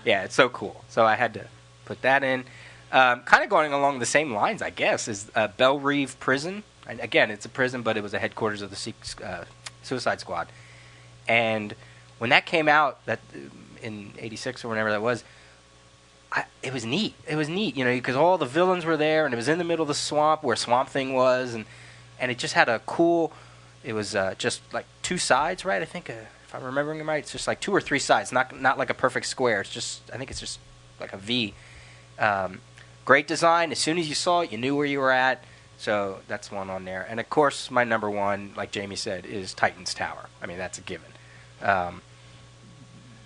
It's so cool. So I had to put that in. Kind of going along the same lines, I guess, is Belle Reve Prison. And again, it's a prison, but it was a headquarters of the Suicide Squad. And when that came out, that in '86 or whenever that was, it was neat. It was neat, because all the villains were there, and it was in the middle of the swamp where Swamp Thing was, and it just had a cool. It was just like 2 sides, right? I think, if I'm remembering right, it's just like 2 or 3 sides, not like a perfect square. I think it's just like a V. Great design. As soon as you saw it, you knew where you were at. So that's one on there. And of course, my number one, like Jamie said, is Titan's Tower. I mean, that's a given.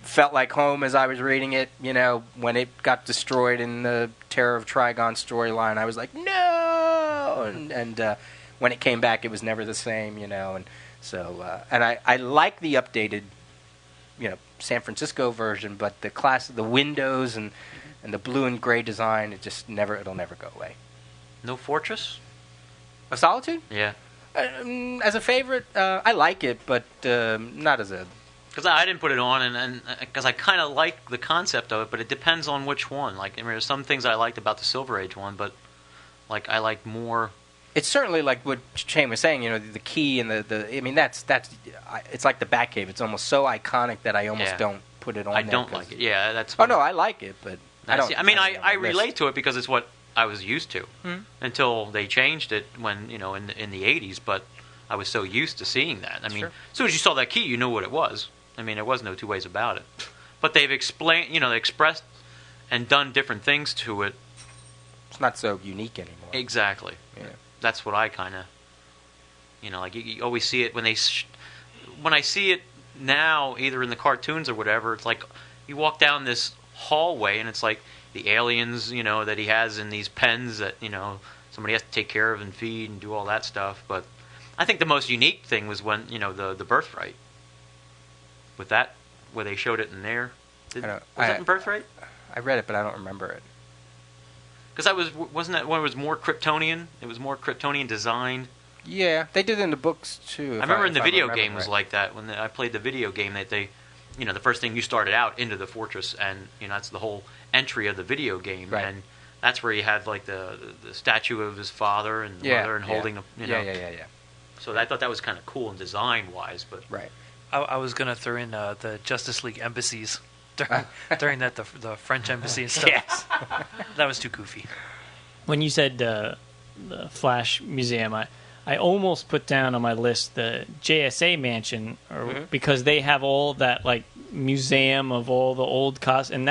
Felt like home as I was reading it. You know, when it got destroyed in the Terror of Trigon storyline, I was like, no! And when it came back, it was never the same, you know. And so, and I like the updated, you know, San Francisco version, but the windows and the blue and gray design, it'll never go away. No Fortress? A Solitude? Yeah. As a favorite, I like it, but not as a... Because I didn't put it on, and because I kind of like the concept of it, but it depends on which one. Like, I mean, there's some things I liked about the Silver Age one, but like I like more. It's certainly like what Shane was saying. You know, the key and the. I mean, that's it's like the Batcave. It's almost so iconic that I almost don't put it on. I there don't like it. Yeah, that's. Oh no, I like it, but I don't. I mean, I relate to it because it's what I was used to until they changed it when in the 80s. But I was so used to seeing that. I mean, as soon as you saw that key, you knew what it was. I mean, there was no two ways about it. But they've explained, they expressed and done different things to it. It's not so unique anymore. Exactly. Yeah. That's what I kind of, like you always see it when when I see it now, either in the cartoons or whatever, it's like you walk down this hallway and it's like the aliens, that he has in these pens that, somebody has to take care of and feed and do all that stuff. But I think the most unique thing was when, the Birthright. With that, where they showed it in there. Was that in Birthright? I read it, but I don't remember it. Because wasn't that when it was more Kryptonian? It was more Kryptonian designed. Yeah, they did it in the books too. I remember in the video game was like that. When I played the video game, that they, the first thing you started out into the fortress, and that's the whole entry of the video game, right. And that's where you had like the statue of his father and mother, and holding a, Yeah. So I thought that was kind of cool and design wise, but right. I was going to throw in the Justice League embassies during that, the French embassy and stuff. Yes. That was too goofy. When you said the Flash Museum, I almost put down on my list the JSA Mansion, because they have all that like museum of all the old costumes,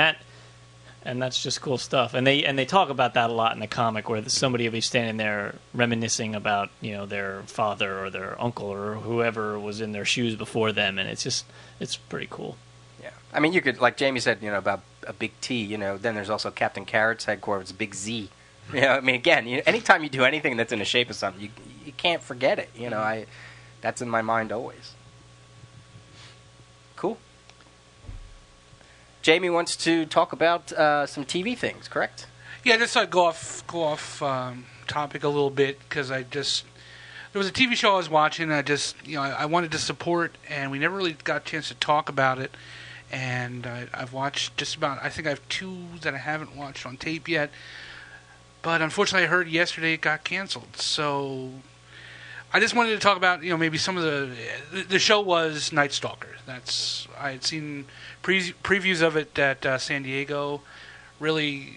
and that's just cool stuff. And they talk about that a lot in the comic, where somebody will be standing there reminiscing about their father or their uncle or whoever was in their shoes before them, and it's pretty cool. Yeah, I mean, you could, like Jamie said, about a big T. Then there's also Captain Carrot's headquarters, a big Z. I mean, again, anytime you do anything that's in the shape of something, you can't forget it. That's in my mind always. Cool. Jamie wants to talk about some TV things, correct? Yeah, just go off topic a little bit, because there was a TV show I was watching. And I wanted to support, and we never really got a chance to talk about it. And I've watched just about. I think I have 2 that I haven't watched on tape yet. But unfortunately, I heard yesterday it got canceled. So I just wanted to talk about maybe some of the show was Night Stalker. I had seen previews of it at San Diego. Really,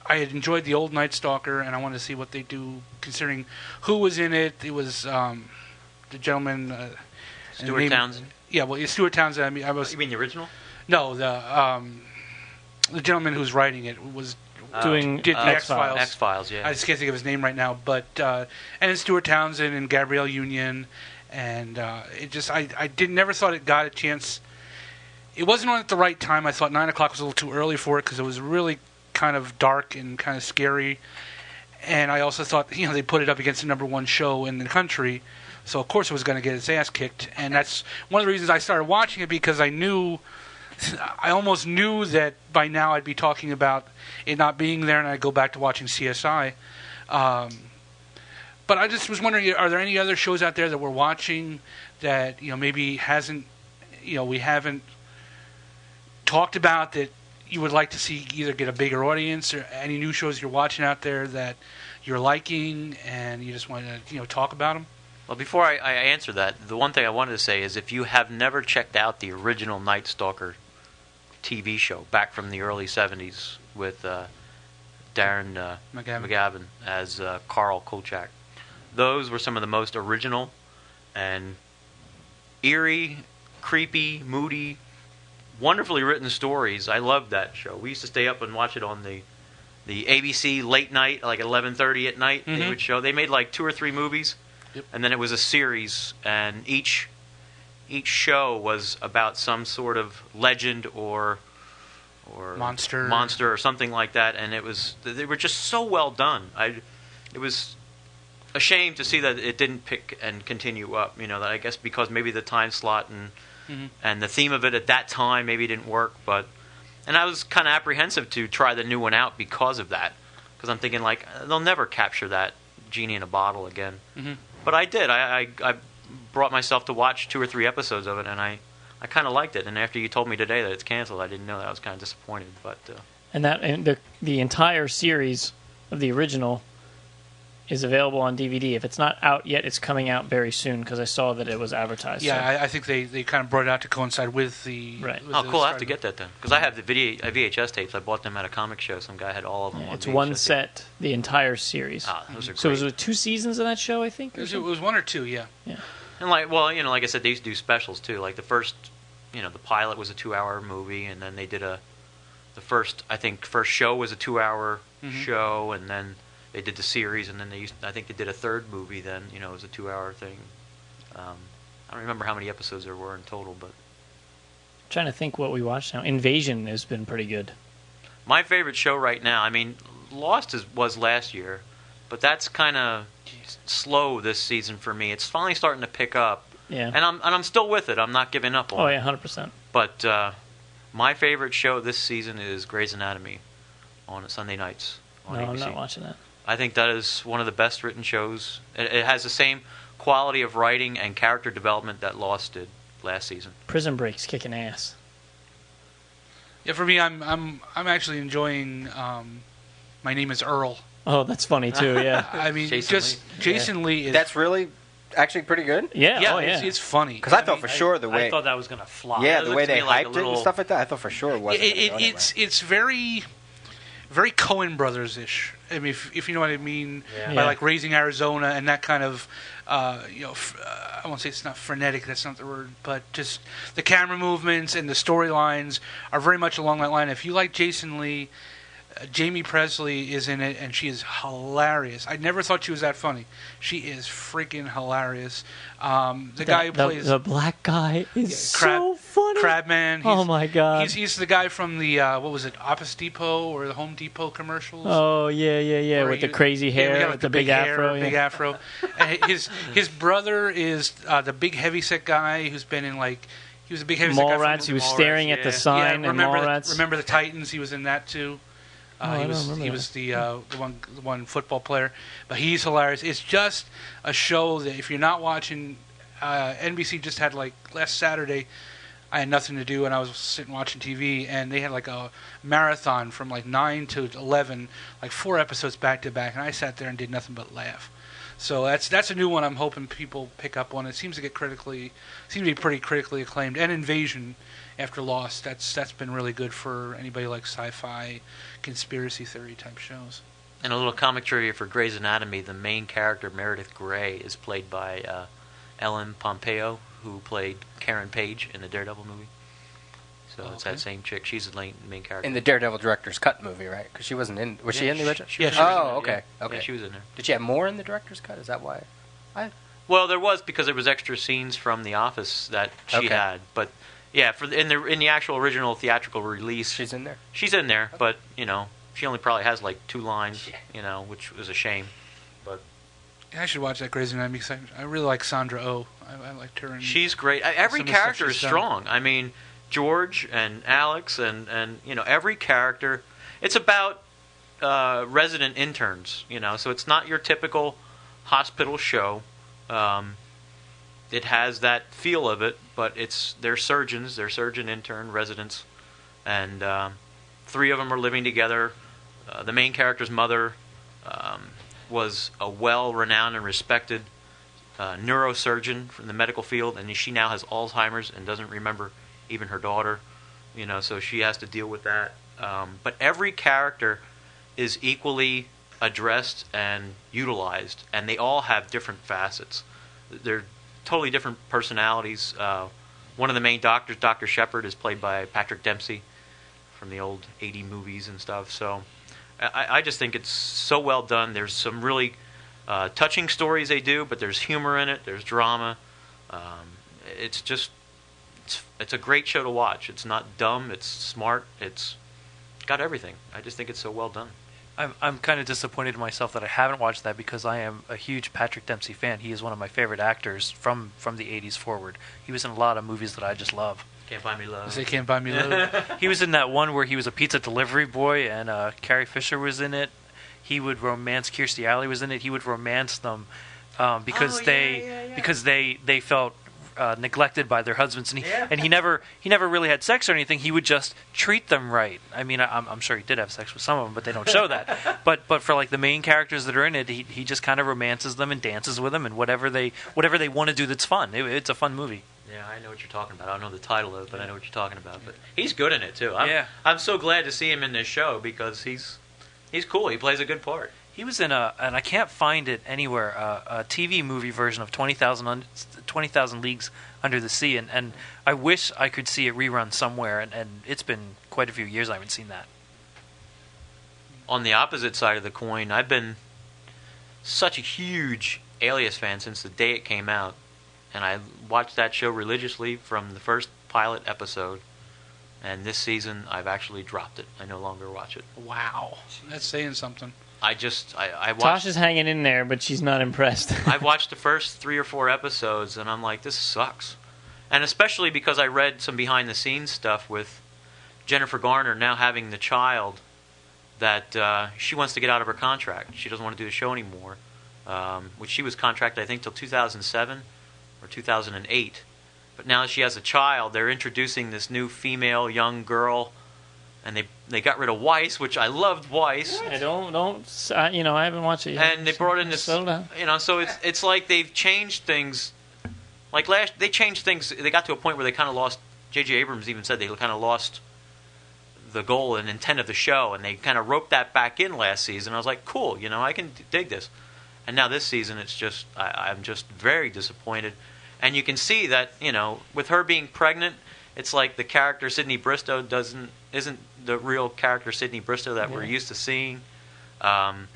I had enjoyed the old Night Stalker, and I wanted to see what they do, considering who was in it. It was the gentleman Stuart Townsend. Yeah, well, Stuart Townsend. You mean the original? No, the gentleman who's writing it did the X-Files. X-Files, yeah. I just can't think of his name right now, but and it's Stuart Townsend and Gabrielle Union, and I never thought it got a chance. It wasn't on at the right time. I thought 9 o'clock was a little too early for it, because it was really kind of dark and kind of scary. And I also thought they put it up against the number 1 show in the country, so of course it was going to get its ass kicked. And that's one of the reasons I started watching it, because I almost knew that by now I'd be talking about it not being there, and I'd go back to watching CSI. But I just was wondering, are there any other shows out there that we're watching that maybe we haven't talked about, that you would like to see either get a bigger audience, or any new shows you're watching out there that you're liking and you just want to talk about them? Well, before I answer that, the one thing I wanted to say is, if you have never checked out the original Night Stalker TV show back from the early 70s with Darren McGavin as Carl Kolchak, those were some of the most original and eerie, creepy, moody, wonderfully written stories. I loved that show. We used to stay up and watch it on the the ABC late night, like 11:30 at night. They would show. They made like 2 or 3 movies, and then it was a series, and each show was about some sort of legend or monster or something like that, and they were just so well done. It was a shame to see that it didn't pick and continue up. That I guess because maybe the time slot and the theme of it at that time maybe didn't work, and I was kind of apprehensive to try the new one out because of that, because I'm thinking like they'll never capture that genie in a bottle again. But I did. I brought myself to watch 2 or 3 episodes of it, and I kind of liked it. And after you told me today that it's canceled, I didn't know that. I was kind of disappointed. But and the entire series of the original is available on DVD. If it's not out yet, it's coming out very soon because I saw that it was advertised. Yeah, I think they kind of brought it out to coincide with the... Right. Oh, cool. I have to get that then. Because I have the VHS tapes. I bought them at a comic show. Some guy had all of them on it's VHS one tapes. set, the entire series. Those are great. So was it 2 seasons of that show, I think? It was 1 or 2, yeah. And like I said, they used to do specials too. Like the first, the pilot was a 2-hour movie, and then they did the first show was a 2-hour show, and then they did the series, and then I think they did a third movie. Then it was a 2-hour thing. I don't remember how many episodes there were in total, but I'm trying to think what we watched now. Invasion has been pretty good. My favorite show right now. I mean, Lost was last year, but that's kind of slow this season for me. It's finally starting to pick up. Yeah. And I'm still with it. I'm not giving up on it. Oh yeah, 100%. But my favorite show this season is Grey's Anatomy on Sunday nights on ABC. I'm not watching that. I think that is one of the best written shows. It has the same quality of writing and character development that Lost did last season. Prison Break's kicking ass. Yeah, for me, I'm actually enjoying My Name is Earl. Oh, that's funny too. Yeah. I mean, Jason Jason Lee is... That's really actually pretty good. Yeah. Yeah, Oh yeah. it's funny. Because I thought for sure the way... I thought that was going to fly. Yeah, It the looks way to they me like hyped a it little- and stuff like that, I thought for sure it wasn't going to go anywhere. It's very, very Coen Brothers-ish. I mean, if you know what I mean, Yeah. by like Raising Arizona and that kind of, I won't say it's not frenetic. That's not the word, but just the camera movements and the storylines are very much along that line. If you like Jason Lee, Jamie Presley is in it, and she is hilarious. I never thought she was that funny. She is freaking hilarious. The guy who plays the black guy is Crab- so funny. Crabman. Oh my god. He's the guy from the what was it, Office Depot or the Home Depot commercials. Oh yeah, Where with the he- crazy yeah, hair, we got, like, with the big afro. big afro. And his brother is the big heavyset guy who's been in like he was a big heavyset guy from Mallrats. He was Mallrats, staring at the yeah. sign and remember Mallrats. remember the Titans? He was in that too. I He don't was remember he that. was the one football player, but he's hilarious. It's just a show that if you're not watching, NBC just had like last Saturday. I had nothing to do and I was sitting watching TV, and they had like a marathon from like 9 to 11, like 4 episodes back to back, and I sat there and did nothing but laugh. So that's a new one. I'm hoping people pick up on. It seems to be pretty critically acclaimed. And Invasion after Lost, that's been really good for anybody like sci-fi, conspiracy theory type shows. And a little comic trivia for Grey's Anatomy: the main character Meredith Grey is played by Ellen Pompeo, who played Karen Page in the Daredevil movie. So it's that same chick. She's the main character. In the Daredevil Director's Cut movie, right? Because she wasn't in... Was she in the original? She was Yeah, in she there, Oh, okay. yeah. Okay. Yeah, she was in there. Did she have more in the Director's Cut? Is that why? Well, there was, because there was extra scenes from The Office that she Okay. had. But yeah, in the actual original theatrical release, She's in there? she's in there. But she only probably has like 2 lines. Which was a shame. But Yeah, I should watch that Grey's Anatomy because I really like Sandra Oh. I liked her. she's great. Every some of the stuff character is she's done. strong. I mean, George and Alex and every character. It's about resident interns. So it's not your typical hospital show. It has that feel of it, but they're surgeons, they're surgeon intern residents, and 3 of them are living together. The main character's mother was a well-renowned and respected neurosurgeon from the medical field, and she now has Alzheimer's and doesn't remember even her daughter. So she has to deal with that. But every character is equally addressed and utilized, and they all have different facets. They're totally different personalities. One of the main doctors, Dr. Shepard, is played by Patrick Dempsey from the old 80 movies and stuff. So I just think it's so well done. There's some really touching stories they do, but there's humor in it. There's drama. It's just it's a great show to watch. It's not dumb. It's smart. It's got everything. I just think it's so well done. I'm kind of disappointed in myself that I haven't watched that because I am a huge Patrick Dempsey fan. He is one of my favorite actors from the 80s forward. He was in a lot of movies that I just love. Can't Buy Me Love. They Can't Buy Me Love. He was in that one where he was a pizza delivery boy and Carrie Fisher was in it. He would romance Kirstie Alley was in it. He would romance them because they felt neglected by their husbands, and he never really had sex or anything. He would just treat them right. I mean, I'm sure he did have sex with some of them, but they don't show that. But for like the main characters that are in it, he just kind of romances them and dances with them and whatever they want to do that's fun. It's a fun movie. Yeah, I know what you're talking about. I don't know the title of it, but I know what you're talking about. But he's good in it too. I'm so glad to see him in this show because he's cool. He plays a good part. He was in and I can't find it anywhere, a TV movie version of 20,000 Leagues Under the Sea, and I wish I could see it rerun somewhere, and it's been quite a few years I haven't seen that. On the opposite side of the coin, I've been such a huge Alias fan since the day it came out, and I watched that show religiously from the first pilot episode, and this season I've actually dropped it. I no longer watch it. Wow. That's saying something. I watched... Tasha's hanging in there, but she's not impressed. I watched the first 3 or 4 episodes, and I'm like, this sucks. And especially because I read some behind-the-scenes stuff with Jennifer Garner now having the child that she wants to get out of her contract. She doesn't want to do the show anymore, which she was contracted, I think, till 2007 or 2008. But now that she has a child, they're introducing this new female young girl, and they got rid of Weiss, which I loved Weiss. I I haven't watched it yet. And they brought in this, so it's like they've changed things. Like they changed things. They got to a point where they kind of lost. J.J. Abrams even said they kind of lost the goal and intent of the show, and they kind of roped that back in last season. I was like, cool, I can dig this. And now this season, it's just I'm just very disappointed. And you can see that with her being pregnant, it's like the character Sydney Bristow isn't the real character Sydney Bristow that we're used to seeing. And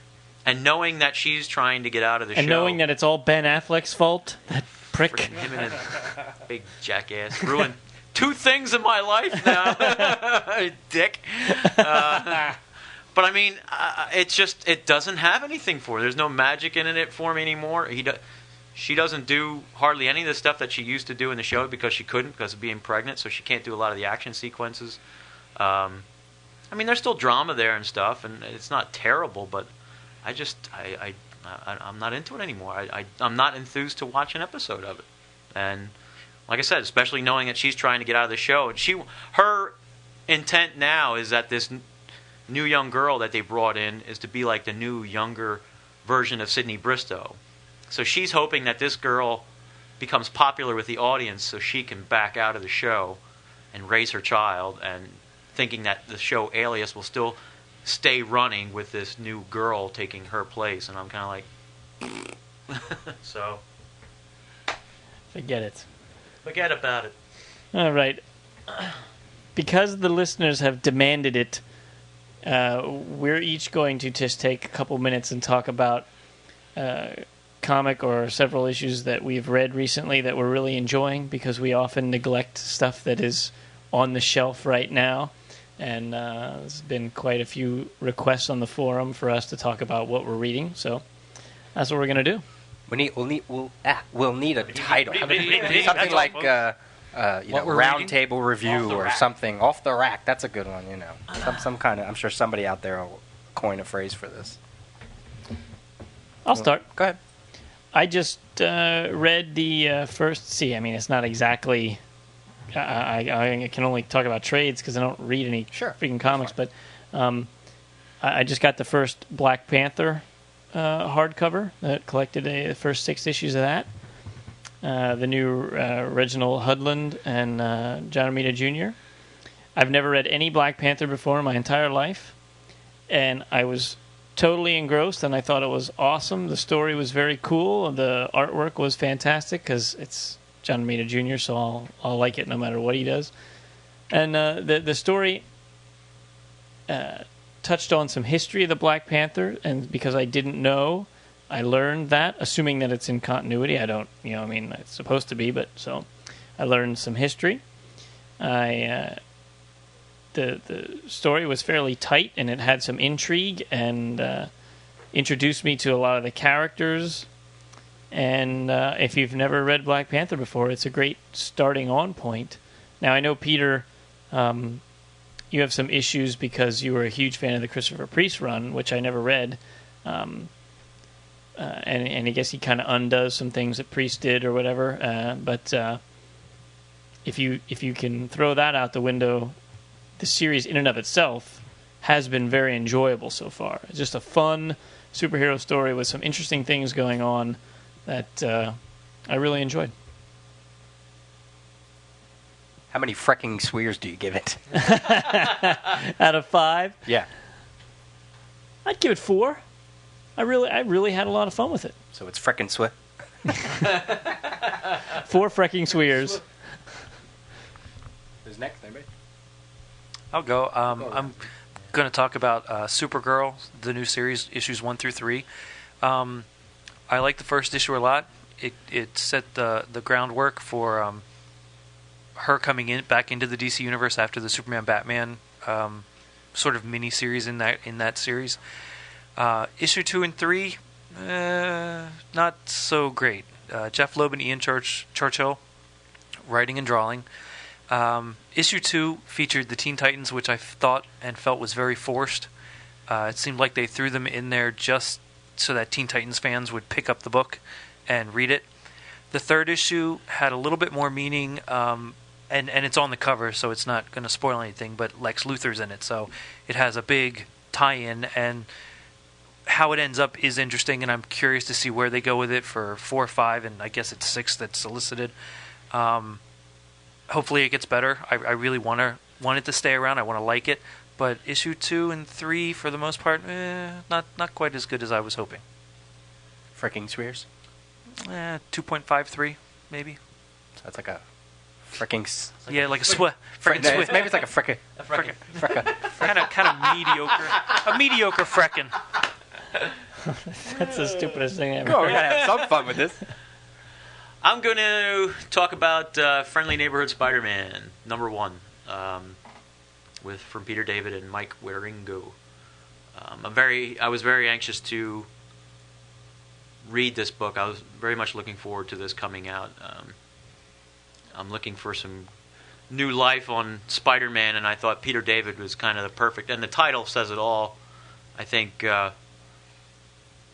knowing that she's trying to get out of the show. And knowing that it's all Ben Affleck's fault, that prick. Him and his big jackass ruined 2 things in my life now. Dick. But I mean, it doesn't have anything for her. There's no magic in it for me anymore. She doesn't do hardly any of the stuff that she used to do in the show because she couldn't because of being pregnant, so she can't do a lot of the action sequences. I mean, there's still drama there and stuff, and it's not terrible, but I'm not into it anymore. I'm not enthused to watch an episode of it. And like I said, especially knowing that she's trying to get out of the show, and her intent now is that this new young girl that they brought in is to be like the new younger version of Sydney Bristow. So she's hoping that this girl becomes popular with the audience so she can back out of the show and raise her child, and thinking that the show Alias will still stay running with this new girl taking her place. And I'm kind of like, so Forget it. Forget about it. All right. Because the listeners have demanded it, we're each going to just take a couple minutes and talk about comic or several issues that we've read recently that we're really enjoying, because we often neglect stuff that is on the shelf right now. And there's been quite a few requests on the forum for us to talk about what we're reading, so that's what we're going to do. We'll need a title. Something like round table review or something. Off the rack. That's a good one, Some kind of, I'm sure somebody out there will coin a phrase for this. I'll start. Go ahead. I just read the first. I mean, it's not exactly. I can only talk about trades because I don't read any freaking comics. But I just got the first Black Panther hardcover that collected the first 6 issues of that. The new Reginald Hudlin and John Romita Jr. I've never read any Black Panther before in my entire life, and I was totally engrossed, and I thought it was awesome. The story was very cool. The artwork was fantastic because it's John Romita Jr., so I'll like it no matter what he does. And the story touched on some history of the Black Panther, and because I didn't know, I learned that, assuming that it's in continuity. I don't, I mean, it's supposed to be, but so I learned some history. The story was fairly tight, and it had some intrigue, and introduced me to a lot of the characters. And if you've never read Black Panther before, it's a great starting on point. Now, I know, Peter, you have some issues because you were a huge fan of the Christopher Priest run, which I never read. And I guess he kind of undoes some things that Priest did or whatever. But if you can throw that out the window, the series in and of itself has been very enjoyable so far. It's just a fun superhero story with some interesting things going on that I really enjoyed. How many fricking swears do you give it? Out of 5? Yeah. I'd give it 4. I really had a lot of fun with it. So it's frickin' swe. 4 fricking swears. Who's next, anybody? I'll go. I'm going to talk about Supergirl, the new series, issues 1 through 3. I like the first issue a lot. It set the groundwork for her coming back into the DC universe after the Superman Batman sort of mini series in that series. Issue 2 and 3, not so great. Jeff Loeb and Ian Churchill writing and drawing. Issue 2 featured the Teen Titans, which I thought and felt was very forced. It seemed like they threw them in there just so that Teen Titans fans would pick up the book and read it. The third issue had a little bit more meaning, and it's on the cover, so it's not going to spoil anything, but Lex Luthor's in it, so it has a big tie-in, and how it ends up is interesting, and I'm curious to see where they go with it for 4 or 5, and I guess it's 6 that's solicited. Hopefully it gets better. I really want it to stay around. I want to like it. But issue 2 and 3, for the most part, not quite as good as I was hoping. Fricking swears? 2.53, maybe. So that's like a fricking... Yeah, like a frickin' Maybe it's like a frickin'. Kind of mediocre. A mediocre frickin'. That's the stupidest thing ever. Oh, we gotta have some fun with this. I'm going to talk about Friendly Neighborhood Spider-Man, number 1, from Peter David and Mike Wieringo. I was very anxious to read this book. I was very much looking forward to this coming out. I'm looking for some new life on Spider-Man, and I thought Peter David was kind of the perfect, and the title says it all. I think you're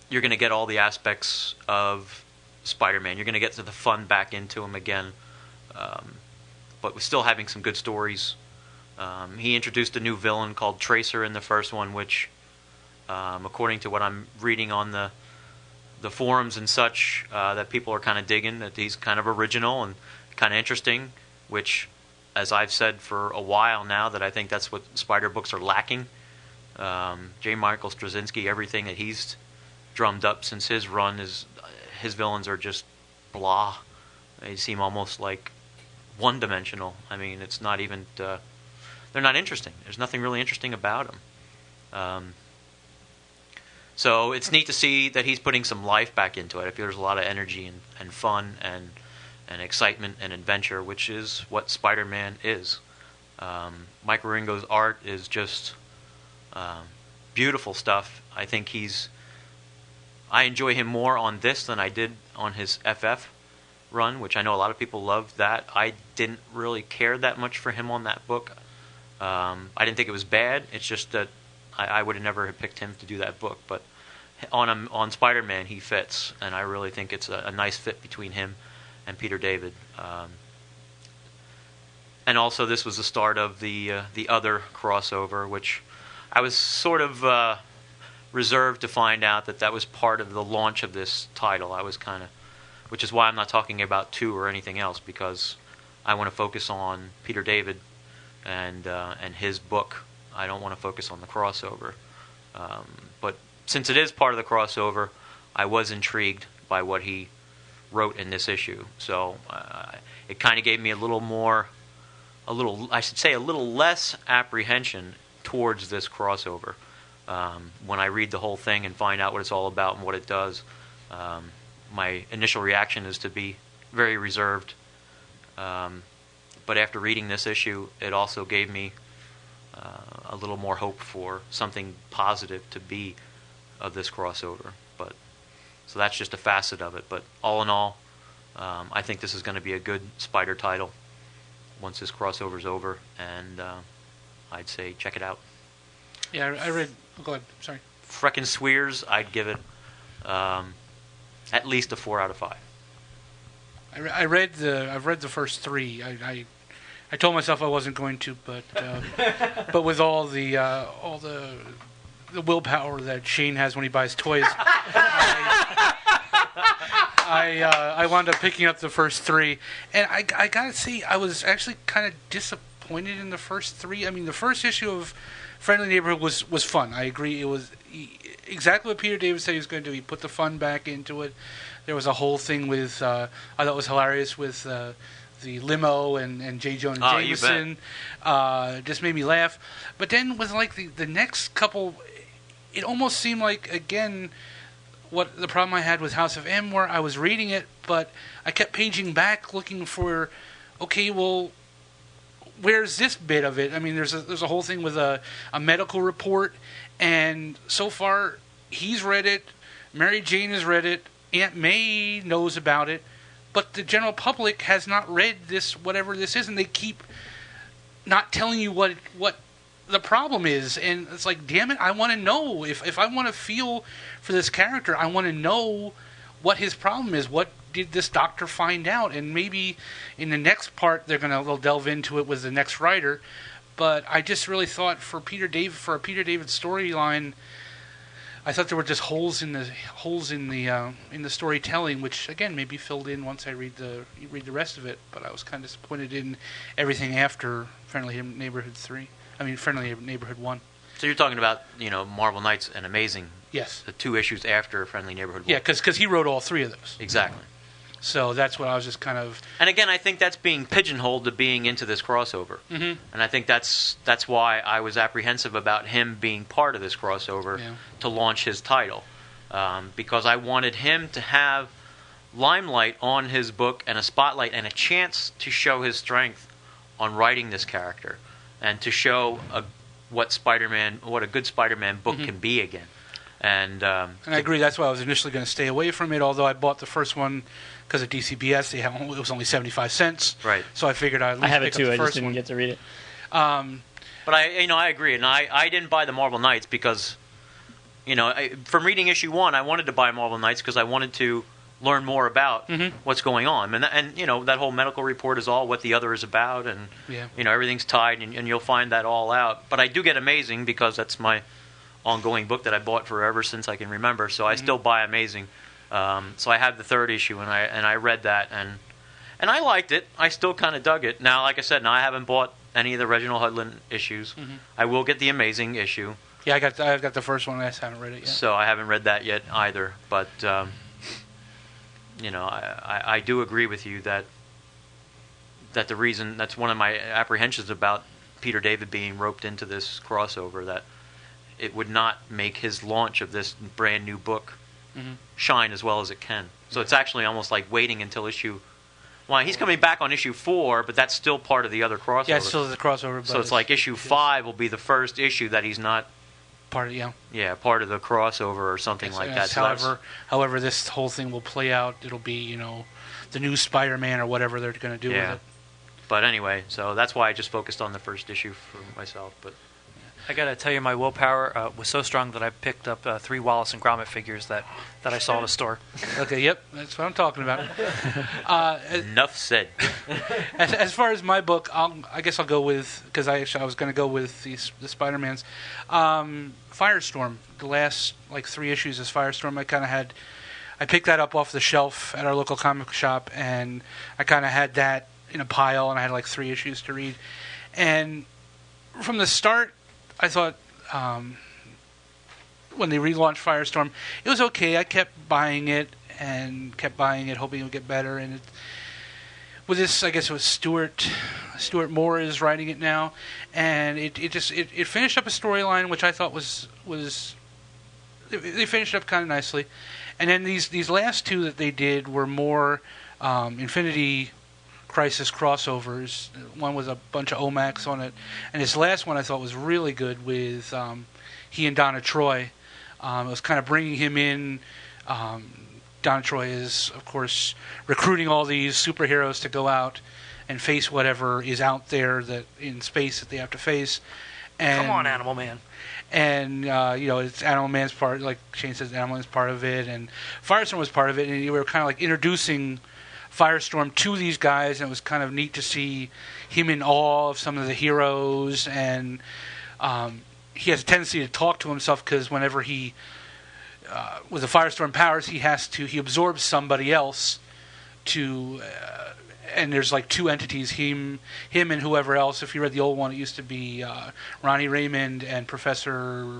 going to get all the aspects of Spider-Man. You're going to get to the fun back into him again, but we're still having some good stories. He introduced a new villain called Tracer in the first one, which, according to what I'm reading on the forums and such, that people are kind of digging, that he's kind of original and kind of interesting, which, as I've said for a while now, that I think that's what Spider books are lacking. J. Michael Straczynski, everything that he's drummed up since his run is... His villains are just blah. They seem almost like one-dimensional. I mean, it's not even... they're not interesting. There's nothing really interesting about them. So it's neat to see that he's putting some life back into it. I feel there's a lot of energy and fun and excitement and adventure, which is what Spider-Man is. Mike Wieringo's art is just beautiful stuff. I think I enjoy him more on this than I did on his FF run, which I know a lot of people loved that. I didn't really care that much for him on that book. I didn't think it was bad. It's just that I would have never picked him to do that book. But on Spider-Man, he fits, and I really think it's a nice fit between him and Peter David. And also, this was the start of the other crossover, which I was sort of... reserved to find out that was part of the launch of this title. I was which is why I'm not talking about 2 or anything else, because I want to focus on Peter David and his book. I don't want to focus on the crossover. But since it is part of the crossover, I was intrigued by what he wrote in this issue. So it kind of gave me a little less apprehension towards this crossover. When I read the whole thing and find out what it's all about and what it does, my initial reaction is to be very reserved. But after reading this issue, it also gave me a little more hope for something positive to be of this crossover. But so that's just a facet of it. But all in all, I think this is going to be a good Spider title once this crossover's over, and I'd say check it out. Yeah, I read. Oh, go ahead. Sorry. Freckin' Swears, I'd give it at least a 4 out of 5. I've read the first 3. I told myself I wasn't going to, but with all the willpower that Shane has when he buys toys, I wound up picking up the first 3, and I gotta say I was actually kind of disappointed in the first 3. I mean, the first issue of Friendly Neighborhood was fun. I agree, it was exactly what Peter David said he was going to do. He put the fun back into it. There was a whole thing with I thought it was hilarious with the limo and J. Jonah Jameson. Just made me laugh. But then with like the next couple, it almost seemed like, again, what the problem I had with House of M, where I was reading it, but I kept paging back looking for, okay, well, where's this bit of it? I mean, there's a whole thing with a medical report, and so far he's read it, Mary Jane has read it, Aunt May knows about it, but the general public has not read this, whatever this is, and they keep not telling you what the problem is. And it's like, damn it, I want to know. If I want to feel for this character, I want to know what his problem is. What did this doctor find out? And maybe in the next part they'll delve into it with the next writer. But I just really thought for a Peter David storyline, I thought there were just holes in the storytelling, which again may be filled in once I read the rest of it. But I was kind of disappointed in everything after Friendly Neighborhood 3. I mean, Friendly Neighborhood 1. So you're talking about, Marvel Knights and Amazing. Yes. The 2 issues after Friendly Neighborhood 1. Yeah, because he wrote all 3 of those. Exactly. So that's what I was just kind of... And again, I think that's being pigeonholed to being into this crossover. Mm-hmm. And I think that's why I was apprehensive about him being part of this crossover to launch his title. Because I wanted him to have limelight on his book and a spotlight and a chance to show his strength on writing this character and to show what a good Spider-Man book can be again. And I agree. That's why I was initially going to stay away from it. Although I bought the first one because of DCBS, it was only 75 cents. Right. So I figured I'd at least I have it pick too. up the I first just didn't one. get to read it. But I agree, and I didn't buy the Marvel Knights because, from reading issue 1, I wanted to buy Marvel Knights because I wanted to learn more about what's going on, and that whole medical report is all what the other is about, and everything's tied, and you'll find that all out. But I do get Amazing because that's my ongoing book that I bought forever since I can remember. So I still buy Amazing. So I have the 3rd issue, and I read that, and I liked it. I still kind of dug it. Now, like I said, I haven't bought any of the Reginald Hudlin issues. I will get the Amazing issue. Yeah, I've got the first one. I just haven't read it yet. So I haven't read that yet either. But I do agree with you that the reason, that's one of my apprehensions about Peter David being roped into this crossover, that it would not make his launch of this brand new book shine as well as it can. So it's actually almost like waiting until issue... Well, he's coming back on issue 4, but that's still part of the other crossover. Yeah, it's still the crossover. But so it's like issue 5 will be the first issue that he's not... Part of, part of the crossover or something like that. So however this whole thing will play out, it'll be, the new Spider-Man or whatever they're going to do with it. But anyway, so that's why I just focused on the first issue for myself. But I gotta tell you, my willpower was so strong that I picked up 3 Wallace and Gromit figures that I saw at a store. Okay, yep, that's what I'm talking about. Enough said. As far as my book, I guess I'll go with, because I was going to go with the Spider-Mans. Firestorm, the last 3 issues is Firestorm. I picked that up off the shelf at our local comic shop, and I kind of had that in a pile, and I had 3 issues to read. And from the start, I thought when they relaunched Firestorm, it was okay. I kept buying it, hoping it would get better. And with this, I guess it was Stuart Moore is writing it now, and it finished up a storyline which I thought was they finished up kind of nicely, and then these last two that they did were more Infinity Crisis crossovers. One was a bunch of Omax on it, and this last one I thought was really good with he and Donna Troy. It was kind of bringing him in. Donna Troy is, of course, recruiting all these superheroes to go out and face whatever is out there that in space that they have to face. And, Come on, Animal Man. And it's Animal Man's part, like Shane says, Animal Man's part of it, and Firestorm was part of it, and you were kind of like introducing Firestorm to these guys, and it was kind of neat to see him in awe of some of the heroes, and he has a tendency to talk to himself because whenever he with the Firestorm powers, he absorbs somebody else to, and there's like two entities, him and whoever else. If you read the old one, it used to be Ronnie Raymond and Professor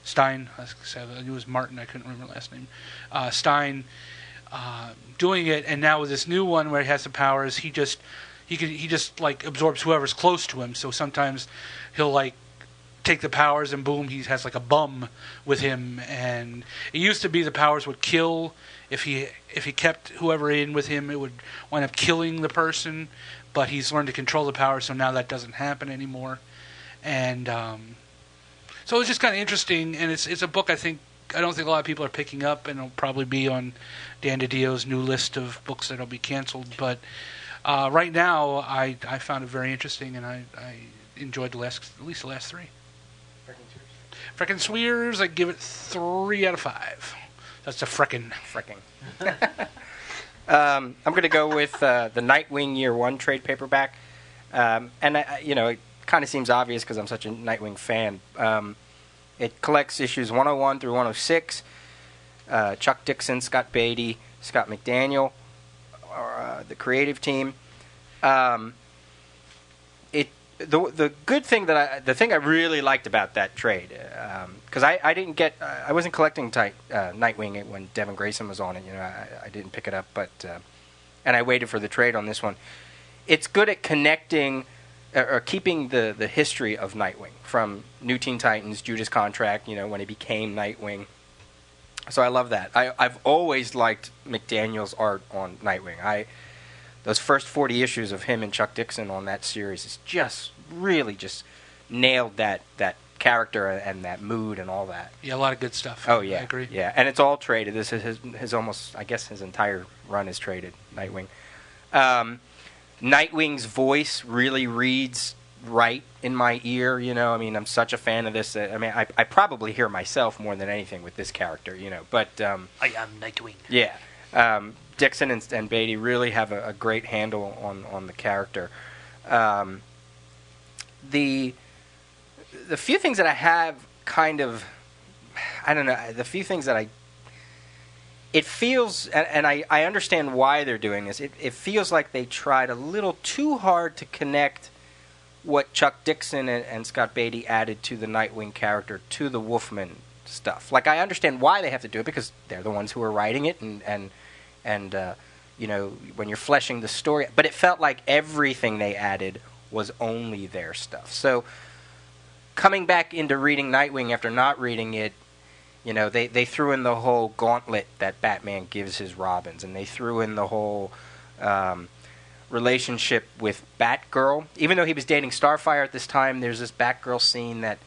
Stein. It was Martin. I couldn't remember the last name. Stein doing it, and now with this new one where he has the powers, he just like absorbs whoever's close to him. So sometimes he'll like take the powers and boom, he has like a bum with him. And it used to be the powers would kill if he kept whoever in with him, it would wind up killing the person. But he's learned to control the powers, so now that doesn't happen anymore. And so it's just kind of interesting, and it's a book I don't think a lot of people are picking up, and it'll probably be on Dan DiDio's new list of books that'll be canceled. But right now, I found it very interesting, and I enjoyed at least the last three. Frickin' Swears, I give it 3 out of 5. That's a frickin'. I'm going to go with the Nightwing Year 1 trade paperback. And, it kind of seems obvious because I'm such a Nightwing fan. It collects issues 101 through 106. Chuck Dixon, Scott Beatty, Scott McDaniel, the creative team. The good thing the thing I really liked about that trade, because I wasn't collecting Nightwing when Devin Grayson was on it. I didn't pick it up, but and I waited for the trade on this one. It's good at connecting or keeping the history of Nightwing from New Teen Titans, Judas Contract, when he became Nightwing. So I love that. I've always liked McDaniel's art on Nightwing. Those first 40 issues of him and Chuck Dixon on that series is just really nailed that character and that mood and all that. Yeah, a lot of good stuff. Oh, yeah. I agree. Yeah, and it's all traded. This is his almost, I guess his entire run is traded, Nightwing. Nightwing's voice really reads right in my ear, I'm such a fan of this. I probably hear myself more than anything with this character, but... I am Nightwing. Yeah. Dixon and Beatty really have a great handle on the character. The few things that I have kind of, I don't know, the few things that it feels, and I understand why they're doing this, it feels like they tried a little too hard to connect what Chuck Dixon and Scott Beatty added to the Nightwing character to the Wolfman stuff. Like, I understand why they have to do it, because they're the ones who are writing it, and when you're fleshing the story. But it felt like everything they added was only their stuff. So coming back into reading Nightwing after not reading it, they threw in the whole gauntlet that Batman gives his Robins, and they threw in the whole relationship with Batgirl. Even though he was dating Starfire at this time, there's this Batgirl scene that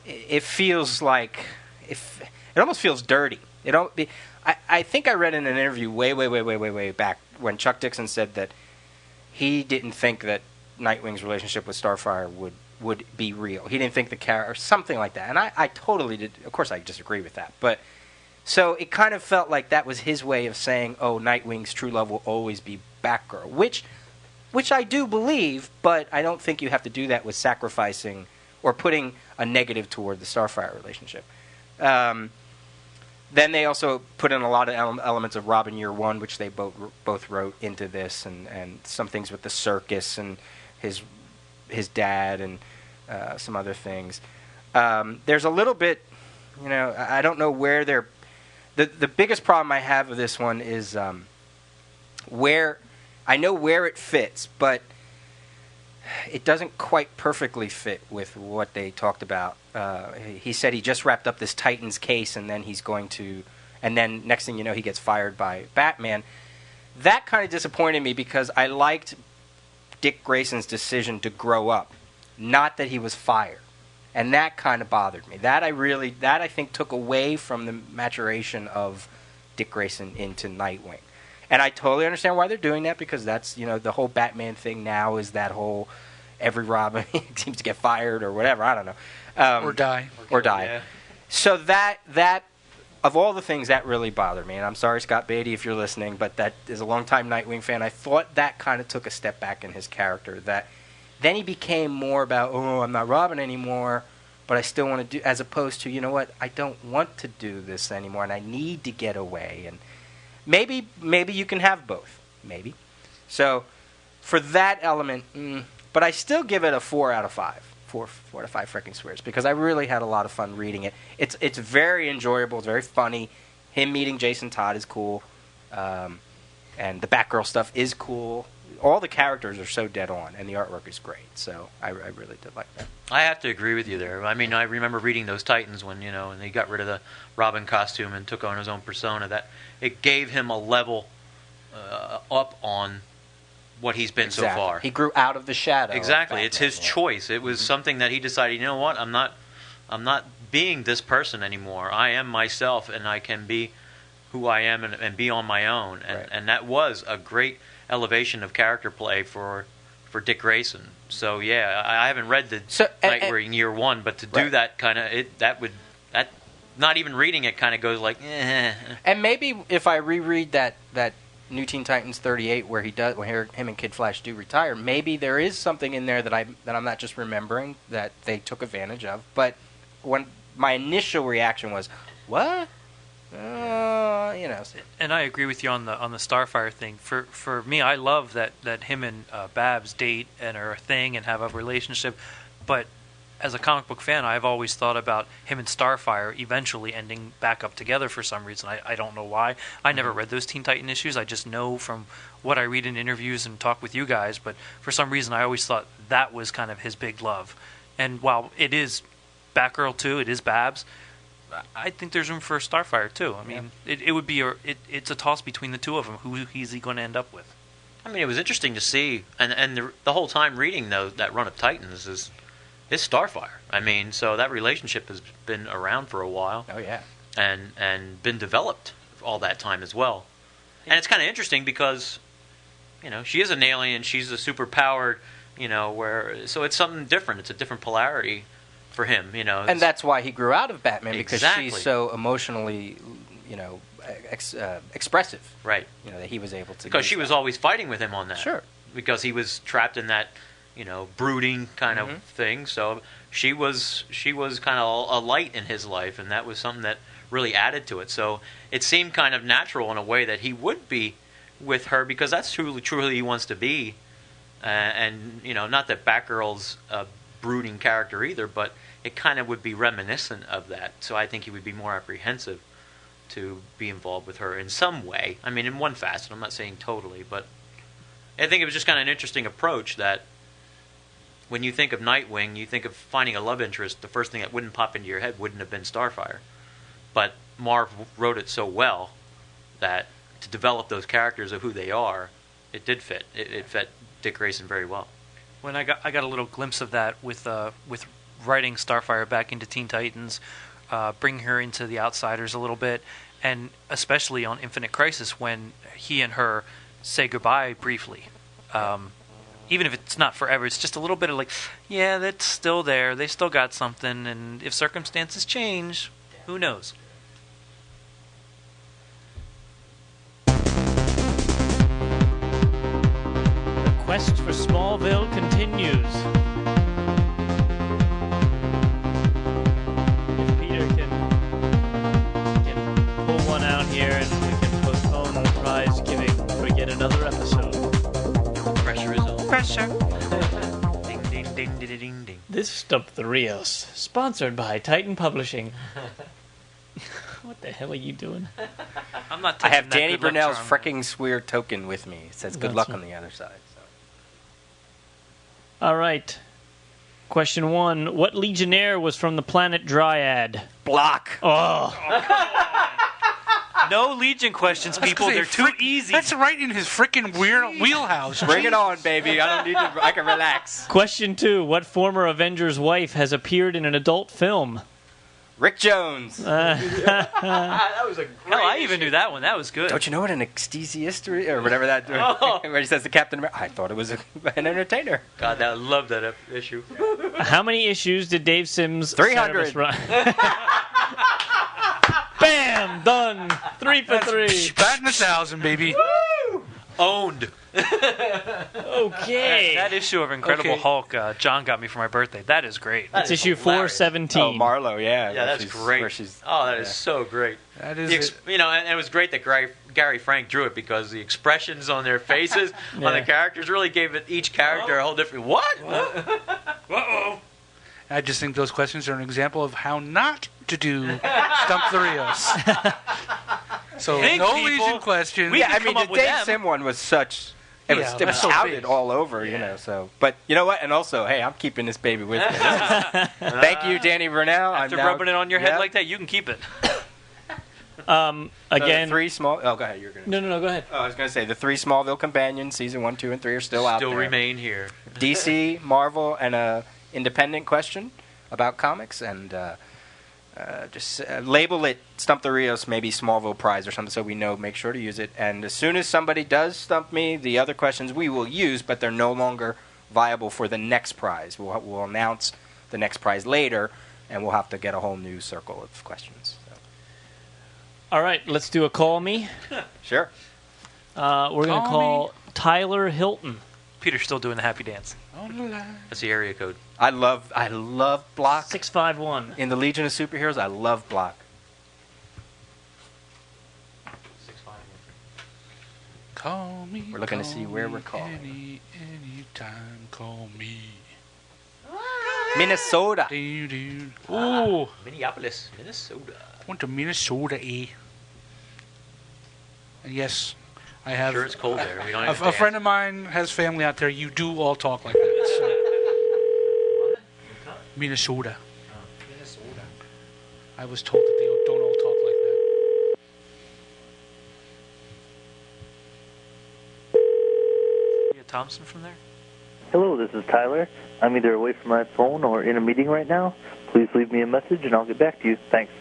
it feels like it almost feels dirty. I think I read in an interview way back when Chuck Dixon said that he didn't think that Nightwing's relationship with Starfire would be real. He didn't think the character, or something like that. And I totally did. Of course, I disagree with that. But so it kind of felt like that was his way of saying, "Oh, Nightwing's true love will always be Batgirl," which I do believe. But I don't think you have to do that with sacrificing or putting a negative toward the Starfire relationship. Then they also put in a lot of elements of Robin Year One, which they both wrote into this, and some things with the circus and his dad and some other things. There's a little bit, I don't know where they're. The biggest problem I have with this one is where I know where it fits, but it doesn't quite perfectly fit with what they talked about. He said he just wrapped up this Titans case, and then and then next thing you know, he gets fired by Batman. That kind of disappointed me because I liked Dick Grayson's decision to grow up, not that he was fired. And that kind of bothered me. That I think took away from the maturation of Dick Grayson into Nightwing. And I totally understand why they're doing that, because that's, the whole Batman thing now is that whole every Robin seems to get fired or whatever. I don't know. Or die. Or die. Yeah. So that of all the things, that really bothered me. And I'm sorry, Scott Beatty, if you're listening, but that is a longtime Nightwing fan. I thought that kind of took a step back in his character. That then he became more about, I'm not Robin anymore, but I still want to do, as opposed to, you know what, I don't want to do this anymore, and I need to get away. And maybe you can have both. Maybe. So for that element, but I still give it a 4 out of 5. 4 to 5 freaking swears, because I really had a lot of fun reading it. It's very enjoyable. It's very funny. Him meeting Jason Todd is cool, and the Batgirl stuff is cool. All the characters are so dead on, and the artwork is great. So I really did like that. I have to agree with you there. I mean, I remember reading those Titans when, and he got rid of the Robin costume and took on his own persona. That it gave him a level up on what he's been so far. He grew out of the shadow. Exactly. It's his choice. It was something that he decided, you know what, I'm not being this person anymore. I am myself, and I can be who I am and be on my own. And that was a great elevation of character play for Dick Grayson. So yeah, I haven't read the Nightwing Year One, but to do that kind of that not even reading it kind of goes like. And maybe if I reread that New Teen Titans 38, where him and Kid Flash do retire, maybe there is something in there that I'm not just remembering that they took advantage of. But when my initial reaction was, what? And I agree with you on the Starfire thing. For me, I love that him and Babs date and are a thing and have a relationship. But as a comic book fan, I've always thought about him and Starfire eventually ending back up together for some reason. I don't know why. I never read those Teen Titan issues. I just know from what I read in interviews and talk with you guys. But for some reason, I always thought that was kind of his big love. And while it is Batgirl too, it is Babs, I think there's room for Starfire too. I mean, it would be it's a toss between the two of them. Who is he going to end up with? I mean, it was interesting to see, and the whole time reading that run of Titans is Starfire. I mean, so that relationship has been around for a while. Oh yeah, and been developed all that time as well. And it's kind of interesting because, she is an alien. She's a super powered, so it's something different. It's a different polarity for him, and that's why he grew out of Batman, because Exactly. she's so emotionally, expressive. Right. That he was able to. Because she was always fighting with him on that. Sure. Because he was trapped in that, brooding kind of thing. So she was kind of a light in his life, and that was something that really added to it. So it seemed kind of natural in a way that he would be with her, because that's truly he wants to be. And not that Batgirl's a brooding character either, but it kind of would be reminiscent of that. So I think he would be more apprehensive to be involved with her in some way. I mean, in one facet. I'm not saying totally, but I think it was just kind of an interesting approach that when you think of Nightwing, you think of finding a love interest, the first thing that wouldn't pop into your head wouldn't have been Starfire. But Marv wrote it so well that to develop those characters of who they are, it did fit. It fit Dick Grayson very well. When I got a little glimpse of that with writing Starfire back into Teen Titans, bringing her into the Outsiders a little bit, and especially on Infinite Crisis when he and her say goodbye briefly. Even if it's not forever, it's just a little bit of like, yeah, that's still there. They still got something, and if circumstances change, who knows? Quest for Smallville continues. If Peter can pull one out here, and we can postpone the prize giving for yet another episode. Pressure is on. Pressure. Ding, ding, ding, ding, ding, ding. This Stump the Rios, sponsored by Titan Publishing. What the hell are you doing? I'm not. I have touching that Danny good luck Brunell's charm. fricking swear token with me. It says good luck on the other side. So. All right. Question 1. What Legionnaire was from the planet Dryad? Block. Oh. No Legion questions, people. They're too easy. That's right in his freaking weird wheelhouse. Bring it on, baby. I don't need to. I can relax. Question 2. What former Avenger's wife has appeared in an adult film? Rick Jones. That was a great Hell, I even knew that one. That was good. Don't you know what an extesiaster or whatever that where he says to Captain America? I thought it was an entertainer. God, I love that issue. How many issues did Dave Sims' 300. Cerebus run? Bam! Done. 3 for 3. Batting 1,000, baby. Owned. Okay. That issue of Incredible Okay. Hulk, John got me for my birthday. That is great. That's is issue hilarious. 417. Oh, Marlowe, yeah. Yeah, that's great. Where she's, That is so great. That is it. You know, and it was great that Gary Frank drew it because the expressions on their faces, on Yeah. the characters, really gave each character a whole different. What? I just think those questions are an example of how not to do Stump the Rios. So Think, no people. Legion questions. We yeah, can I mean, come up the with Dave them. Sim one was such. It was, Yeah, it was that's so touted big. all over, you know. So, but you know what? And also, hey, I'm keeping this baby with me. Thank you, Danny Brunel. After I'm now, rubbing it on your head yeah. like that, you can keep it. So Again. the 3 small. Oh, go ahead. You're gonna. No, go ahead. Oh, I was gonna say the 3 Smallville companions, season 1, 2, and 3 are still out Still there. remain here. DC, Marvel, and a independent question about comics, and just label it Stump the Rios, maybe Smallville Prize or something, so we know. Make sure to use it. And as soon as somebody does stump me, the other questions we will use, but they're no longer viable for the next prize. We'll announce the next prize later, and we'll have to get a whole new circle of questions. So. All right, let's do a call me. Sure. We're going to call Tyler Hilton. Peter's still doing the happy dance. On the line. That's the area code. I love Block. 651. In the Legion of Superheroes, I love Block. 651. Call me. We're looking to call see where me we're calling. Anytime, call me. Minnesota. Ooh, Minneapolis, Minnesota. went to Minnesota, eh? And yes, I have. Sure, it's cold there. We don't A understand. friend of mine has family out there. You do all talk like that. So. Minnesota. Minnesota. I was told that they don't all talk like that. You get Thompson from there? Hello, this is Tyler. I'm either away from my phone or in a meeting right now. Please leave me a message and I'll get back to you. Thanks.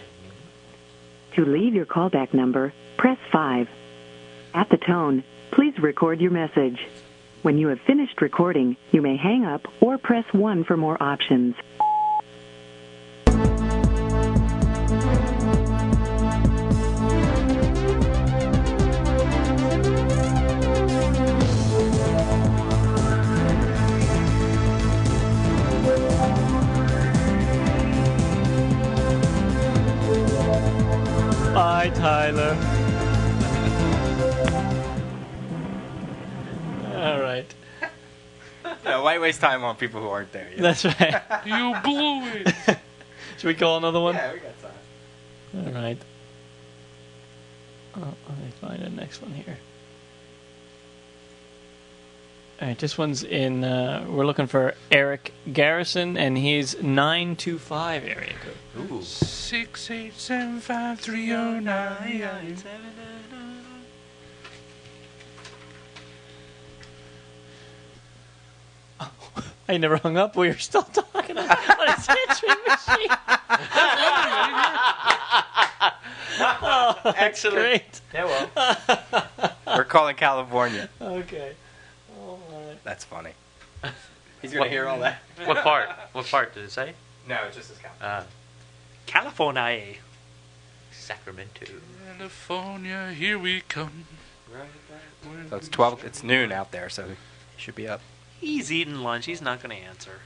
To leave your callback number, press 5. At the tone, please record your message. When you have finished recording, you may hang up or press 1 for more options. Bye, Tyler. All right. No, why waste time on people who aren't there yet? That's right. You blew it. Should we call another one? Yeah, we got time. All right. Oh, let me find the next one here. All right, this one's in. We're looking for Eric Garrison, and he's 925 area code. Ooh. 6875309. I never hung up. We were still talking on his answering machine. Oh, that's Excellent. great. Yeah, well. We're calling California. Okay. All right. That's funny. He's gonna hear all that. What part? What part did it say? No, it's just his California. California. Sacramento. California, here we come. So it's 12. It's noon out there, so he should be up. He's eating lunch. He's not going to answer.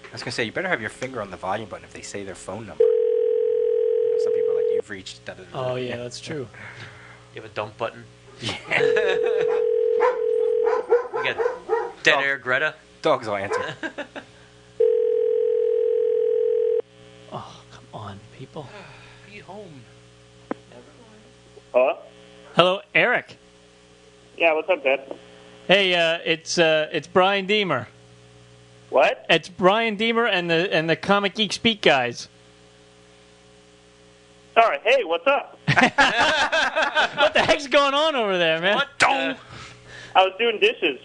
I was gonna say you better have your finger on the volume button if they say their phone number. You know, some people are like, "You've reached." Da, da, da, da." Oh yeah, that's true. You have a dump button. Yeah. We got dead air Greta. Dogs will answer. Oh come on, people. Be home. Hello? Hello, Eric. Yeah, what's up, Dad? Hey, it's Brian Deemer. What? It's Brian Deemer and the Comic Geek Speak guys. Sorry. Hey, what's up? What the heck's going on over there, man? What? Don't. I was doing dishes.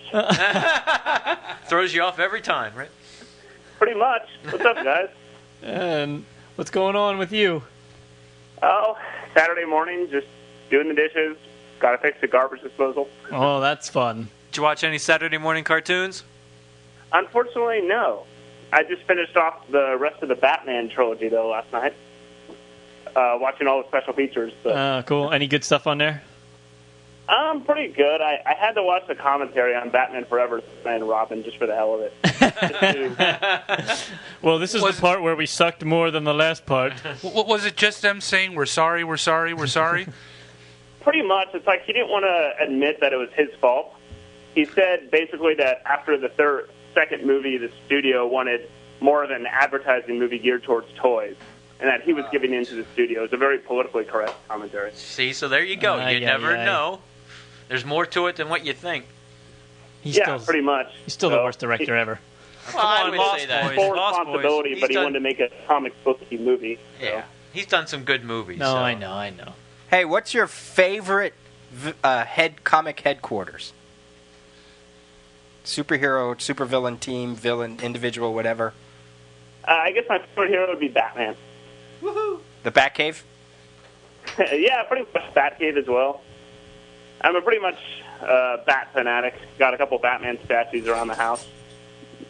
Throws you off every time, right? Pretty much. What's up, guys? And what's going on with you? Oh, Saturday morning, just doing the dishes. Got to fix the garbage disposal. Oh, that's fun. Did you watch any Saturday morning cartoons? Unfortunately, no. I just finished off the rest of the Batman trilogy, though, last night. Watching all the special features. But, Cool. Any good stuff on there? pretty good. I had to watch the commentary on Batman Forever and Robin just for the hell of it. Well, this is the part where we sucked more than the last part. Was it just them saying, we're sorry, we're sorry, we're sorry? Pretty much. It's like he didn't want to admit that it was his fault. He said basically that after the second movie, the studio wanted more of an advertising movie geared towards toys, and that he was giving in to the studio. It's a very politically correct commentary. See, so there you go. You never know. There's more to it than what you think. Pretty much. He's still the worst director ever. Well, I would say that. Full responsibility, but he wanted to make a comic booky movie. So. Yeah, he's done some good movies. No, so. I know. Hey, what's your favorite comic headquarters? Superhero, supervillain team, villain, individual, whatever. I guess my favorite hero would be Batman. Woohoo! The Batcave? Yeah, pretty much Batcave as well. I'm a pretty much Bat fanatic. Got a couple Batman statues around the house.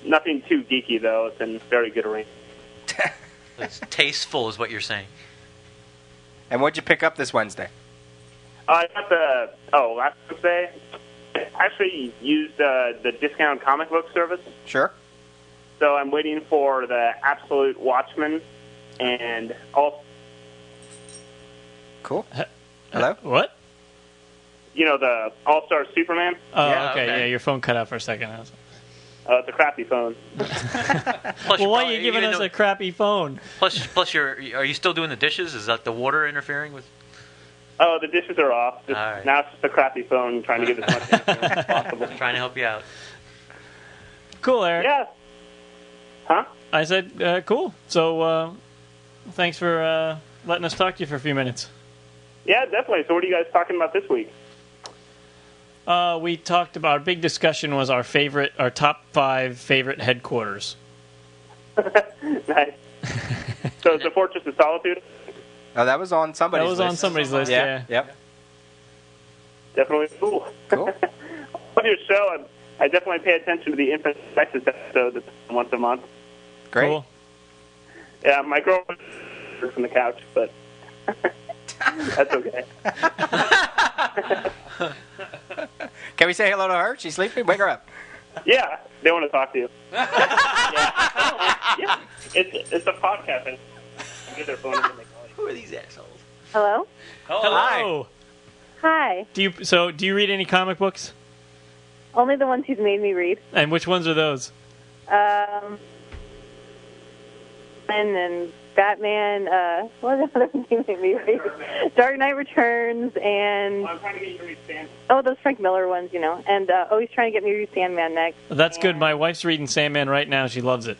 Nothing too geeky, though. It's in very good arrangement. It's tasteful is what you're saying. And what'd you pick up this Wednesday? I got last Wednesday. I actually used the discount comic book service. Sure. So I'm waiting for the Absolute Watchmen and all. Cool. Hello? What? You know, the All-Star Superman? Oh, yeah, okay. Yeah, your phone cut out for a second. It's a crappy phone. Well, why are you giving us a crappy phone? Plus, are you still doing the dishes? Is that the water interfering with? Oh, the dishes are off. All right. Now it's just a crappy phone trying to get as much info as possible. Trying to help you out. Cool, Eric. Yeah. Huh? I said, cool. So, thanks for letting us talk to you for a few minutes. Yeah, definitely. So what are you guys talking about this week? We talked about, our big discussion was our top 5 favorite headquarters. Nice. So it's the Fortress of Solitude? Oh, that was on somebody's list. That was on somebody's list, yeah. Yep. Definitely cool. Cool. On your show, I definitely pay attention to the Infant Texas episode that's once a month. Great. Cool. Yeah, my girlfriend from the couch, but that's okay. Can we say hello to her? She's sleeping? Wake her up. Yeah, they want to talk to you. Yeah. It's a podcast. And get their phone and they call you. Who are these assholes? Hello? Hello. Hi. Do you read any comic books? Only the ones he's made me read. And which ones are those? And Batman, what was the other one he made me read? Dark Knight Returns, and... I'm trying to get you to read Sandman. Oh, those Frank Miller ones, you know. And, he's trying to get me to read Sandman next. That's good. My wife's reading Sandman right now. She loves it.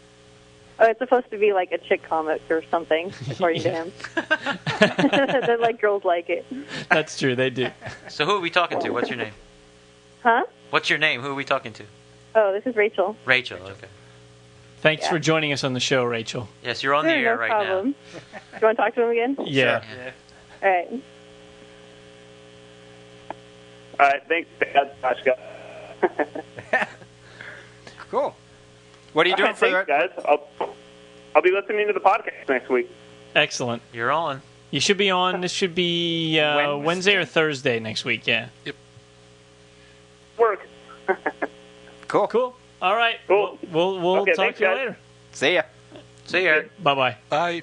Oh, it's supposed to be like a chick comic or something, according to him. They're like, girls like it. That's true, they do. So who are we talking to? What's your name? Huh? What's your name? Who are we talking to? Oh, this is Rachel. Rachel, okay. Thanks for joining us on the show, Rachel. Yes, you're on the air right problem. now. You want to talk to him again? Yeah. Sure. All right. All right, thanks. Gosh, Cool. What are you doing for thanks, guys? I'll be listening to the podcast next week. Excellent. You're on. You should be on. This should be Wednesday or Thursday next week, yeah. Yep. Work. Cool. Cool. All right. Cool. We'll Okay, talk thanks, to you guys. later. See ya. See ya. Bye-bye. Bye.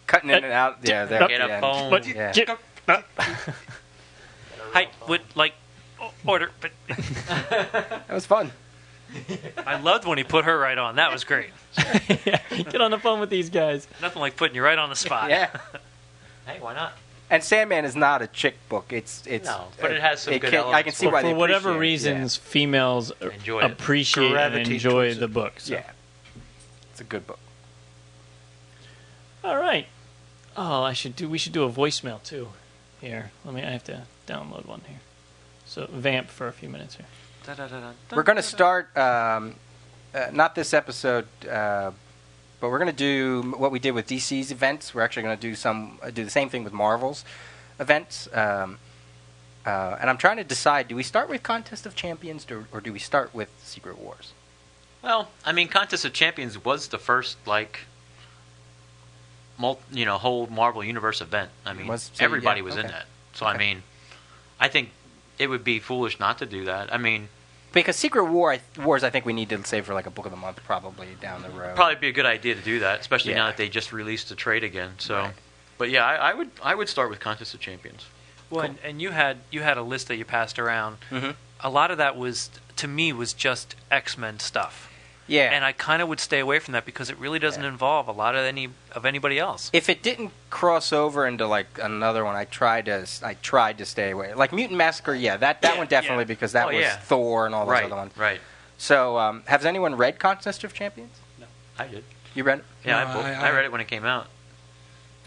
Cutting in and out. Yeah, there. Get at a the end. phone. But Yeah. I would like order, but That was fun. I loved when he put her right on. That was great. yeah, get on the phone with these guys. Nothing like putting you right on the spot. Yeah. Hey, why not? And Sandman is not a chick book. It's No, but it has some good I can elements. see why they For whatever appreciate it, reasons, females Enjoy it. appreciate and Gravitate enjoy towards the it. book. So. Yeah, it's a good book. All right. Oh, we should do a voicemail too. Here, I have to download one here. So vamp for a few minutes here. We're going to start, not this episode, but we're going to do what we did with DC's events. We're actually going to do the same thing with Marvel's events. And I'm trying to decide: do we start with Contest of Champions or do we start with Secret Wars? Well, I mean, Contest of Champions was the first whole Marvel Universe event. I mean, everybody was in that. So I mean, I think it would be foolish not to do that. I mean, because Secret Wars, I think we need to save for like a book of the month, probably down the road. Probably be a good idea to do that, especially now that they just released the trade again. So, Right. But yeah, I would start with Contest of Champions. Well, Cool. and you had a list that you passed around. Mm-hmm. A lot of that was, to me, was just X-Men stuff. Yeah. And I kind of would stay away from that because it really doesn't involve a lot of anybody else. If it didn't cross over into like another one, I tried to stay away. Like Mutant Massacre, that one definitely because that was Thor and all those other ones. Right. So, has anyone read Contest of Champions? No, I did. You read it? Yeah, No, I read it when it came out.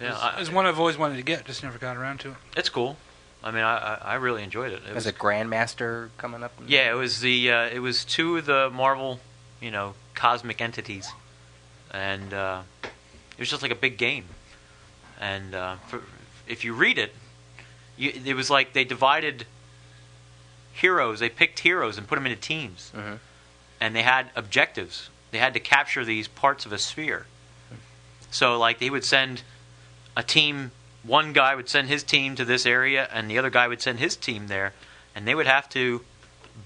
Yeah, It's one I've always wanted to get, just never got around to it. it's cool. I mean, I really enjoyed it. Is it Grandmaster coming up? Yeah, it was two of the Marvel, cosmic entities, and it was just like a big game. And if you read it, it was like they divided heroes. They picked heroes and put them into teams, and they had objectives. They had to capture these parts of a sphere. So, like, they would send a team. One guy would send his team to this area, and the other guy would send his team there, and they would have to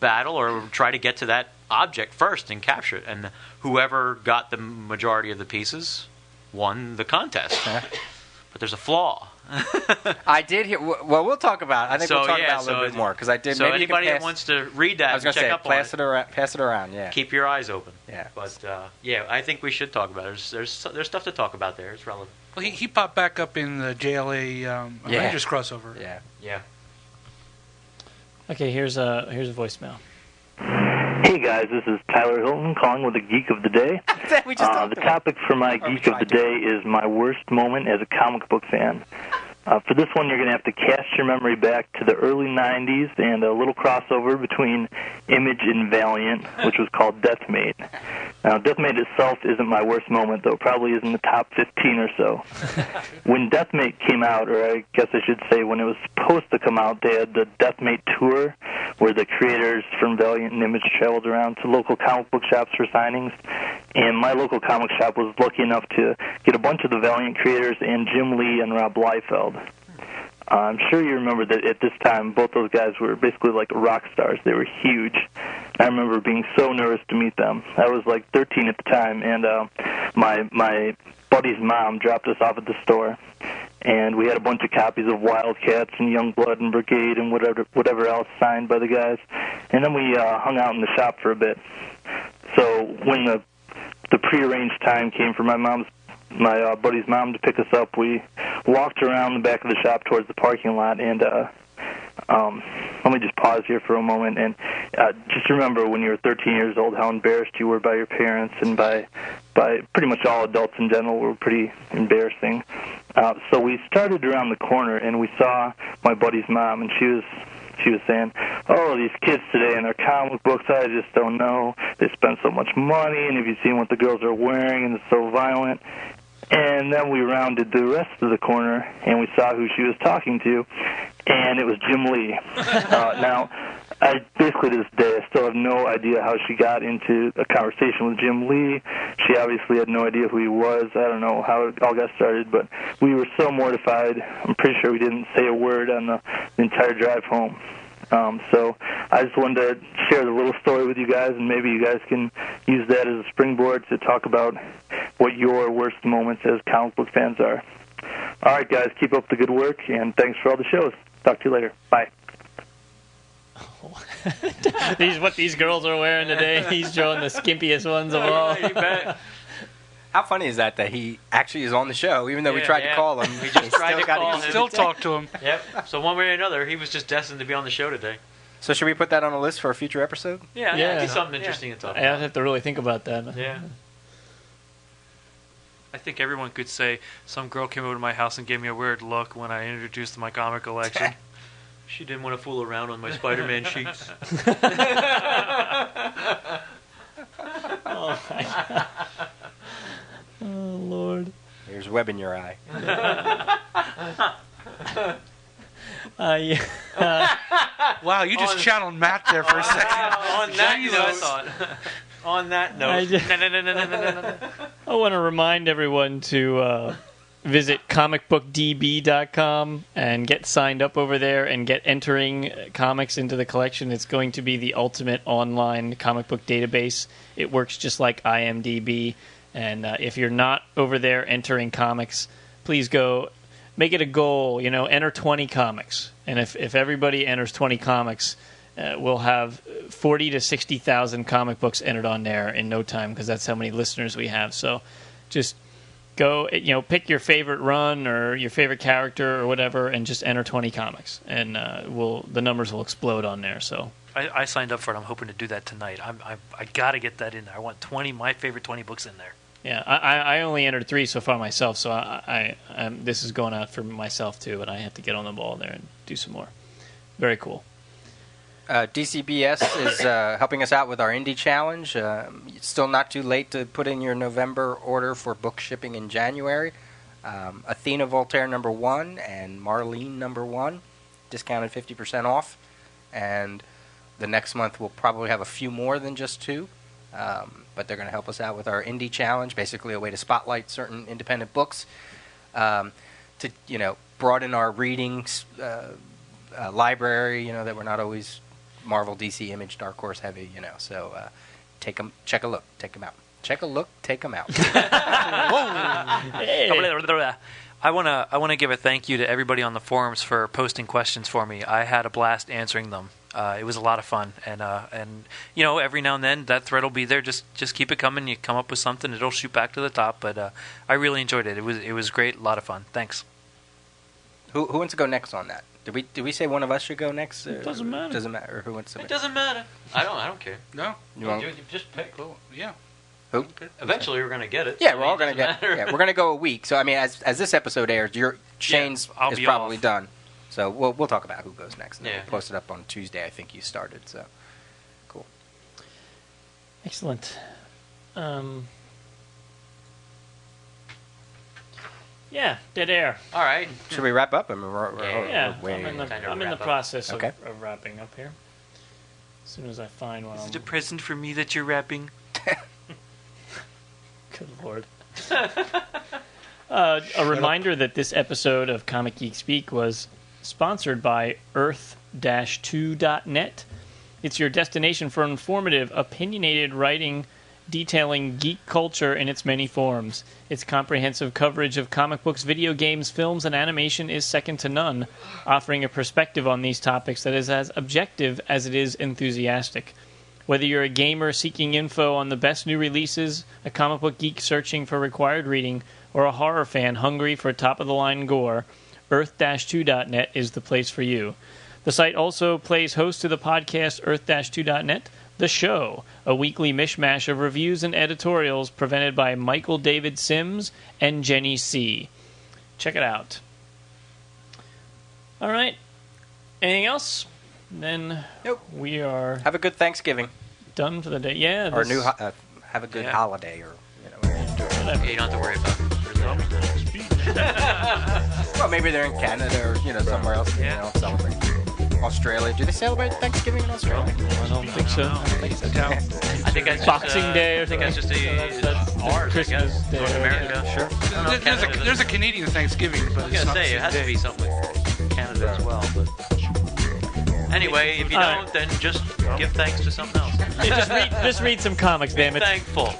battle or try to get to that object first and capture it. And whoever got the majority of the pieces won the contest. But there's a flaw. I did hear. Well, we'll talk about it. I think we'll talk about it a little bit more because I did. So maybe anybody you can that wants to read that, I was going to check say, up on it. pass it around. Yeah. Keep your eyes open. Yeah. But I think we should talk about it. There's stuff to talk about there. It's relevant. Well, he popped back up in the JLA Avengers crossover. Yeah. Yeah. Okay, here's a voicemail. Hey guys, this is Tyler Hilton calling with the Geek of the Day. We just talked The about topic for my Geek of the Day is my worst moment as a comic book fan. For this one, you're going to have to cast your memory back to the early 90s and a little crossover between Image and Valiant, which was called Deathmate. Now, Deathmate itself isn't my worst moment, though. Probably is in the top 15 or so. When Deathmate came out, or I guess I should say when it was supposed to come out, they had the Deathmate Tour, where the creators from Valiant and Image traveled around to local comic book shops for signings. And my local comic shop was lucky enough to get a bunch of the Valiant creators and Jim Lee and Rob Liefeld. I'm sure you remember that at this time, both those guys were basically like rock stars. They were huge. I remember being so nervous to meet them. I was like 13 at the time, and my buddy's mom dropped us off at the store. And we had a bunch of copies of Wildcats and Youngblood and Brigade and whatever else signed by the guys. And then we hung out in the shop for a bit. So when the prearranged time came for my buddy's mom to pick us up, we walked around the back of the shop towards the parking lot, and let me just pause here for a moment and just remember when you were 13 years old how embarrassed you were by your parents and by pretty much all adults in general were pretty embarrassing. So we started around the corner, and we saw my buddy's mom, and she was saying, "Oh, these kids today and their comic books, I just don't know. They spend so much money, and have you seen what the girls are wearing, and it's so violent." And then we rounded the rest of the corner, and we saw who she was talking to, and it was Jim Lee. Now, basically to this day, I still have no idea how she got into a conversation with Jim Lee. She obviously had no idea who he was. I don't know how it all got started, but we were so mortified. I'm pretty sure we didn't say a word on the entire drive home. So I just wanted to share the little story with you guys, and maybe you guys can use that as a springboard to talk about what your worst moments as comic book fans are. All right, guys, keep up the good work, and thanks for all the shows. Talk to you later. Bye. What these girls are wearing today. He's showing the skimpiest ones of all. You bet. How funny is that he actually is on the show, even though we tried to call him. We just tried to call him. Still talk to him. Yep. So one way or another, he was just destined to be on the show today. So should we put that on a list for a future episode? Yeah, Yeah. that'd be something interesting to talk I'd about. have to really think about that. Yeah. I think everyone could say some girl came over to my house and gave me a weird look when I introduced my comic collection. She didn't want to fool around on my Spider-Man sheets. Oh, my God. Oh, Lord. There's web in your eye. Yeah. Wow, you just channeled Matt there for a second. On that Jesus. On that note. I want to remind everyone to visit comicbookdb.com and get signed up over there and get entering comics into the collection. It's going to be the ultimate online comic book database. It works just like IMDb. And if you're not over there entering comics, please go make it a goal. Enter 20 comics. And if everybody enters 20 comics, we'll have 40 to 60,000 comic books entered on there in no time, because that's how many listeners we have. So just go, pick your favorite run or your favorite character or whatever, and just enter 20 comics, and the numbers will explode on there. So I signed up for it. I'm hoping to do that tonight. I got to get that in there. I want my favorite 20 books in there. yeah, I only entered 3 so far myself. So this is going out for myself too, but I have to get on the ball there and do some more. Very cool. DCBS is helping us out with our Indie Challenge. It's still not too late to put in your November order for book shipping in January. Athena Voltaire #1 and Marlene #1, discounted 50% off. And the next month we'll probably have a few more than just 2. But they're going to help us out with our Indie Challenge, basically a way to spotlight certain independent books, to broaden our readings library. That we're not always Marvel, DC, Image, Dark Horse heavy. So check a look, take them out. Check a look, take them out. Hey. I want to give a thank you to everybody on the forums for posting questions for me. I had a blast answering them. It was a lot of fun, and every now and then that thread will be there. Just keep it coming. You come up with something, it'll shoot back to the top. But I really enjoyed it. It was great, a lot of fun. Thanks. Who wants to go next on that? Did we say one of us should go next? It doesn't matter. Doesn't matter. Or who wants to? It doesn't matter. I don't care. No. You just pick. Cool. Yeah. Who? Eventually, we're going to get it. Yeah, we're all going to get. Yeah, we're going to go a week. So I mean, as this episode airs, Shane's I'll is be probably off. done. So we'll talk about who goes next. And Yeah. We'll post it up on Tuesday. I think you started. So cool. Excellent. Yeah, dead air. All right. Should we wrap up? I mean, Yeah, we're I'm in the, Kind of I'm in the wrap up. process of, Okay. of wrapping up here. As soon as I find one, Is I'm... it a present for me that you're wrapping? Good Lord. A reminder that this episode of Comic Geek Speak was sponsored by Earth-2.net. It's your destination for informative, opinionated writing detailing geek culture in its many forms. Its comprehensive coverage of comic books, video games, films, and animation is second to none, offering a perspective on these topics that is as objective as it is enthusiastic. Whether you're a gamer seeking info on the best new releases, a comic book geek searching for required reading, or a horror fan hungry for top-of-the-line gore, Earth-2.net is the place for you. The site also plays host to the podcast Earth-2.net, The Show, a weekly mishmash of reviews and editorials presented by Michael David Sims and Jenny C. Check it out. All right. Anything else? Then Nope. we are Have a good Thanksgiving done for the day. Yeah. or this- have a good Yeah. holiday or Yeah, you don't have to worry about it. well maybe they're in Canada or somewhere else. Celebrate. Australia. Do they celebrate Thanksgiving in Australia? I don't think so. I think that's Boxing just, Day or I think that's just that's ours, Christmas I guess. Day. North America. Sure. There's a Canadian Thanksgiving, but I was it's gonna not say the it has same to be day. something with Canada as well. But anyway, if you All don't, then just give thanks to something else. Hey, just read some comics, damn it. Thankful.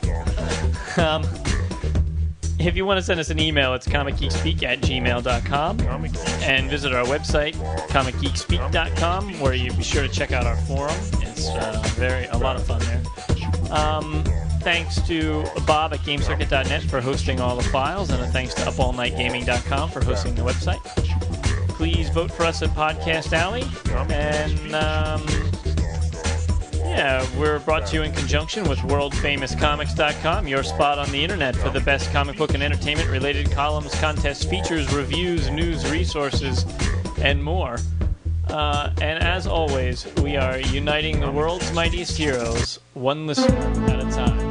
If you want to send us an email, it's comicgeekspeak@gmail.com, and visit our website, comicgeekspeak.com, where you be sure to check out our forum. It's a lot of fun there. thanks to Bob at GameCircuit.net for hosting all the files, and a thanks to UpAllNightGaming.com for hosting the website. Please vote for us at Podcast Alley, and we're brought to you in conjunction with WorldFamousComics.com, your spot on the internet for the best comic book and entertainment-related columns, contests, features, reviews, news, resources, and more. And as always, we are uniting the world's mightiest heroes, one listener at a time.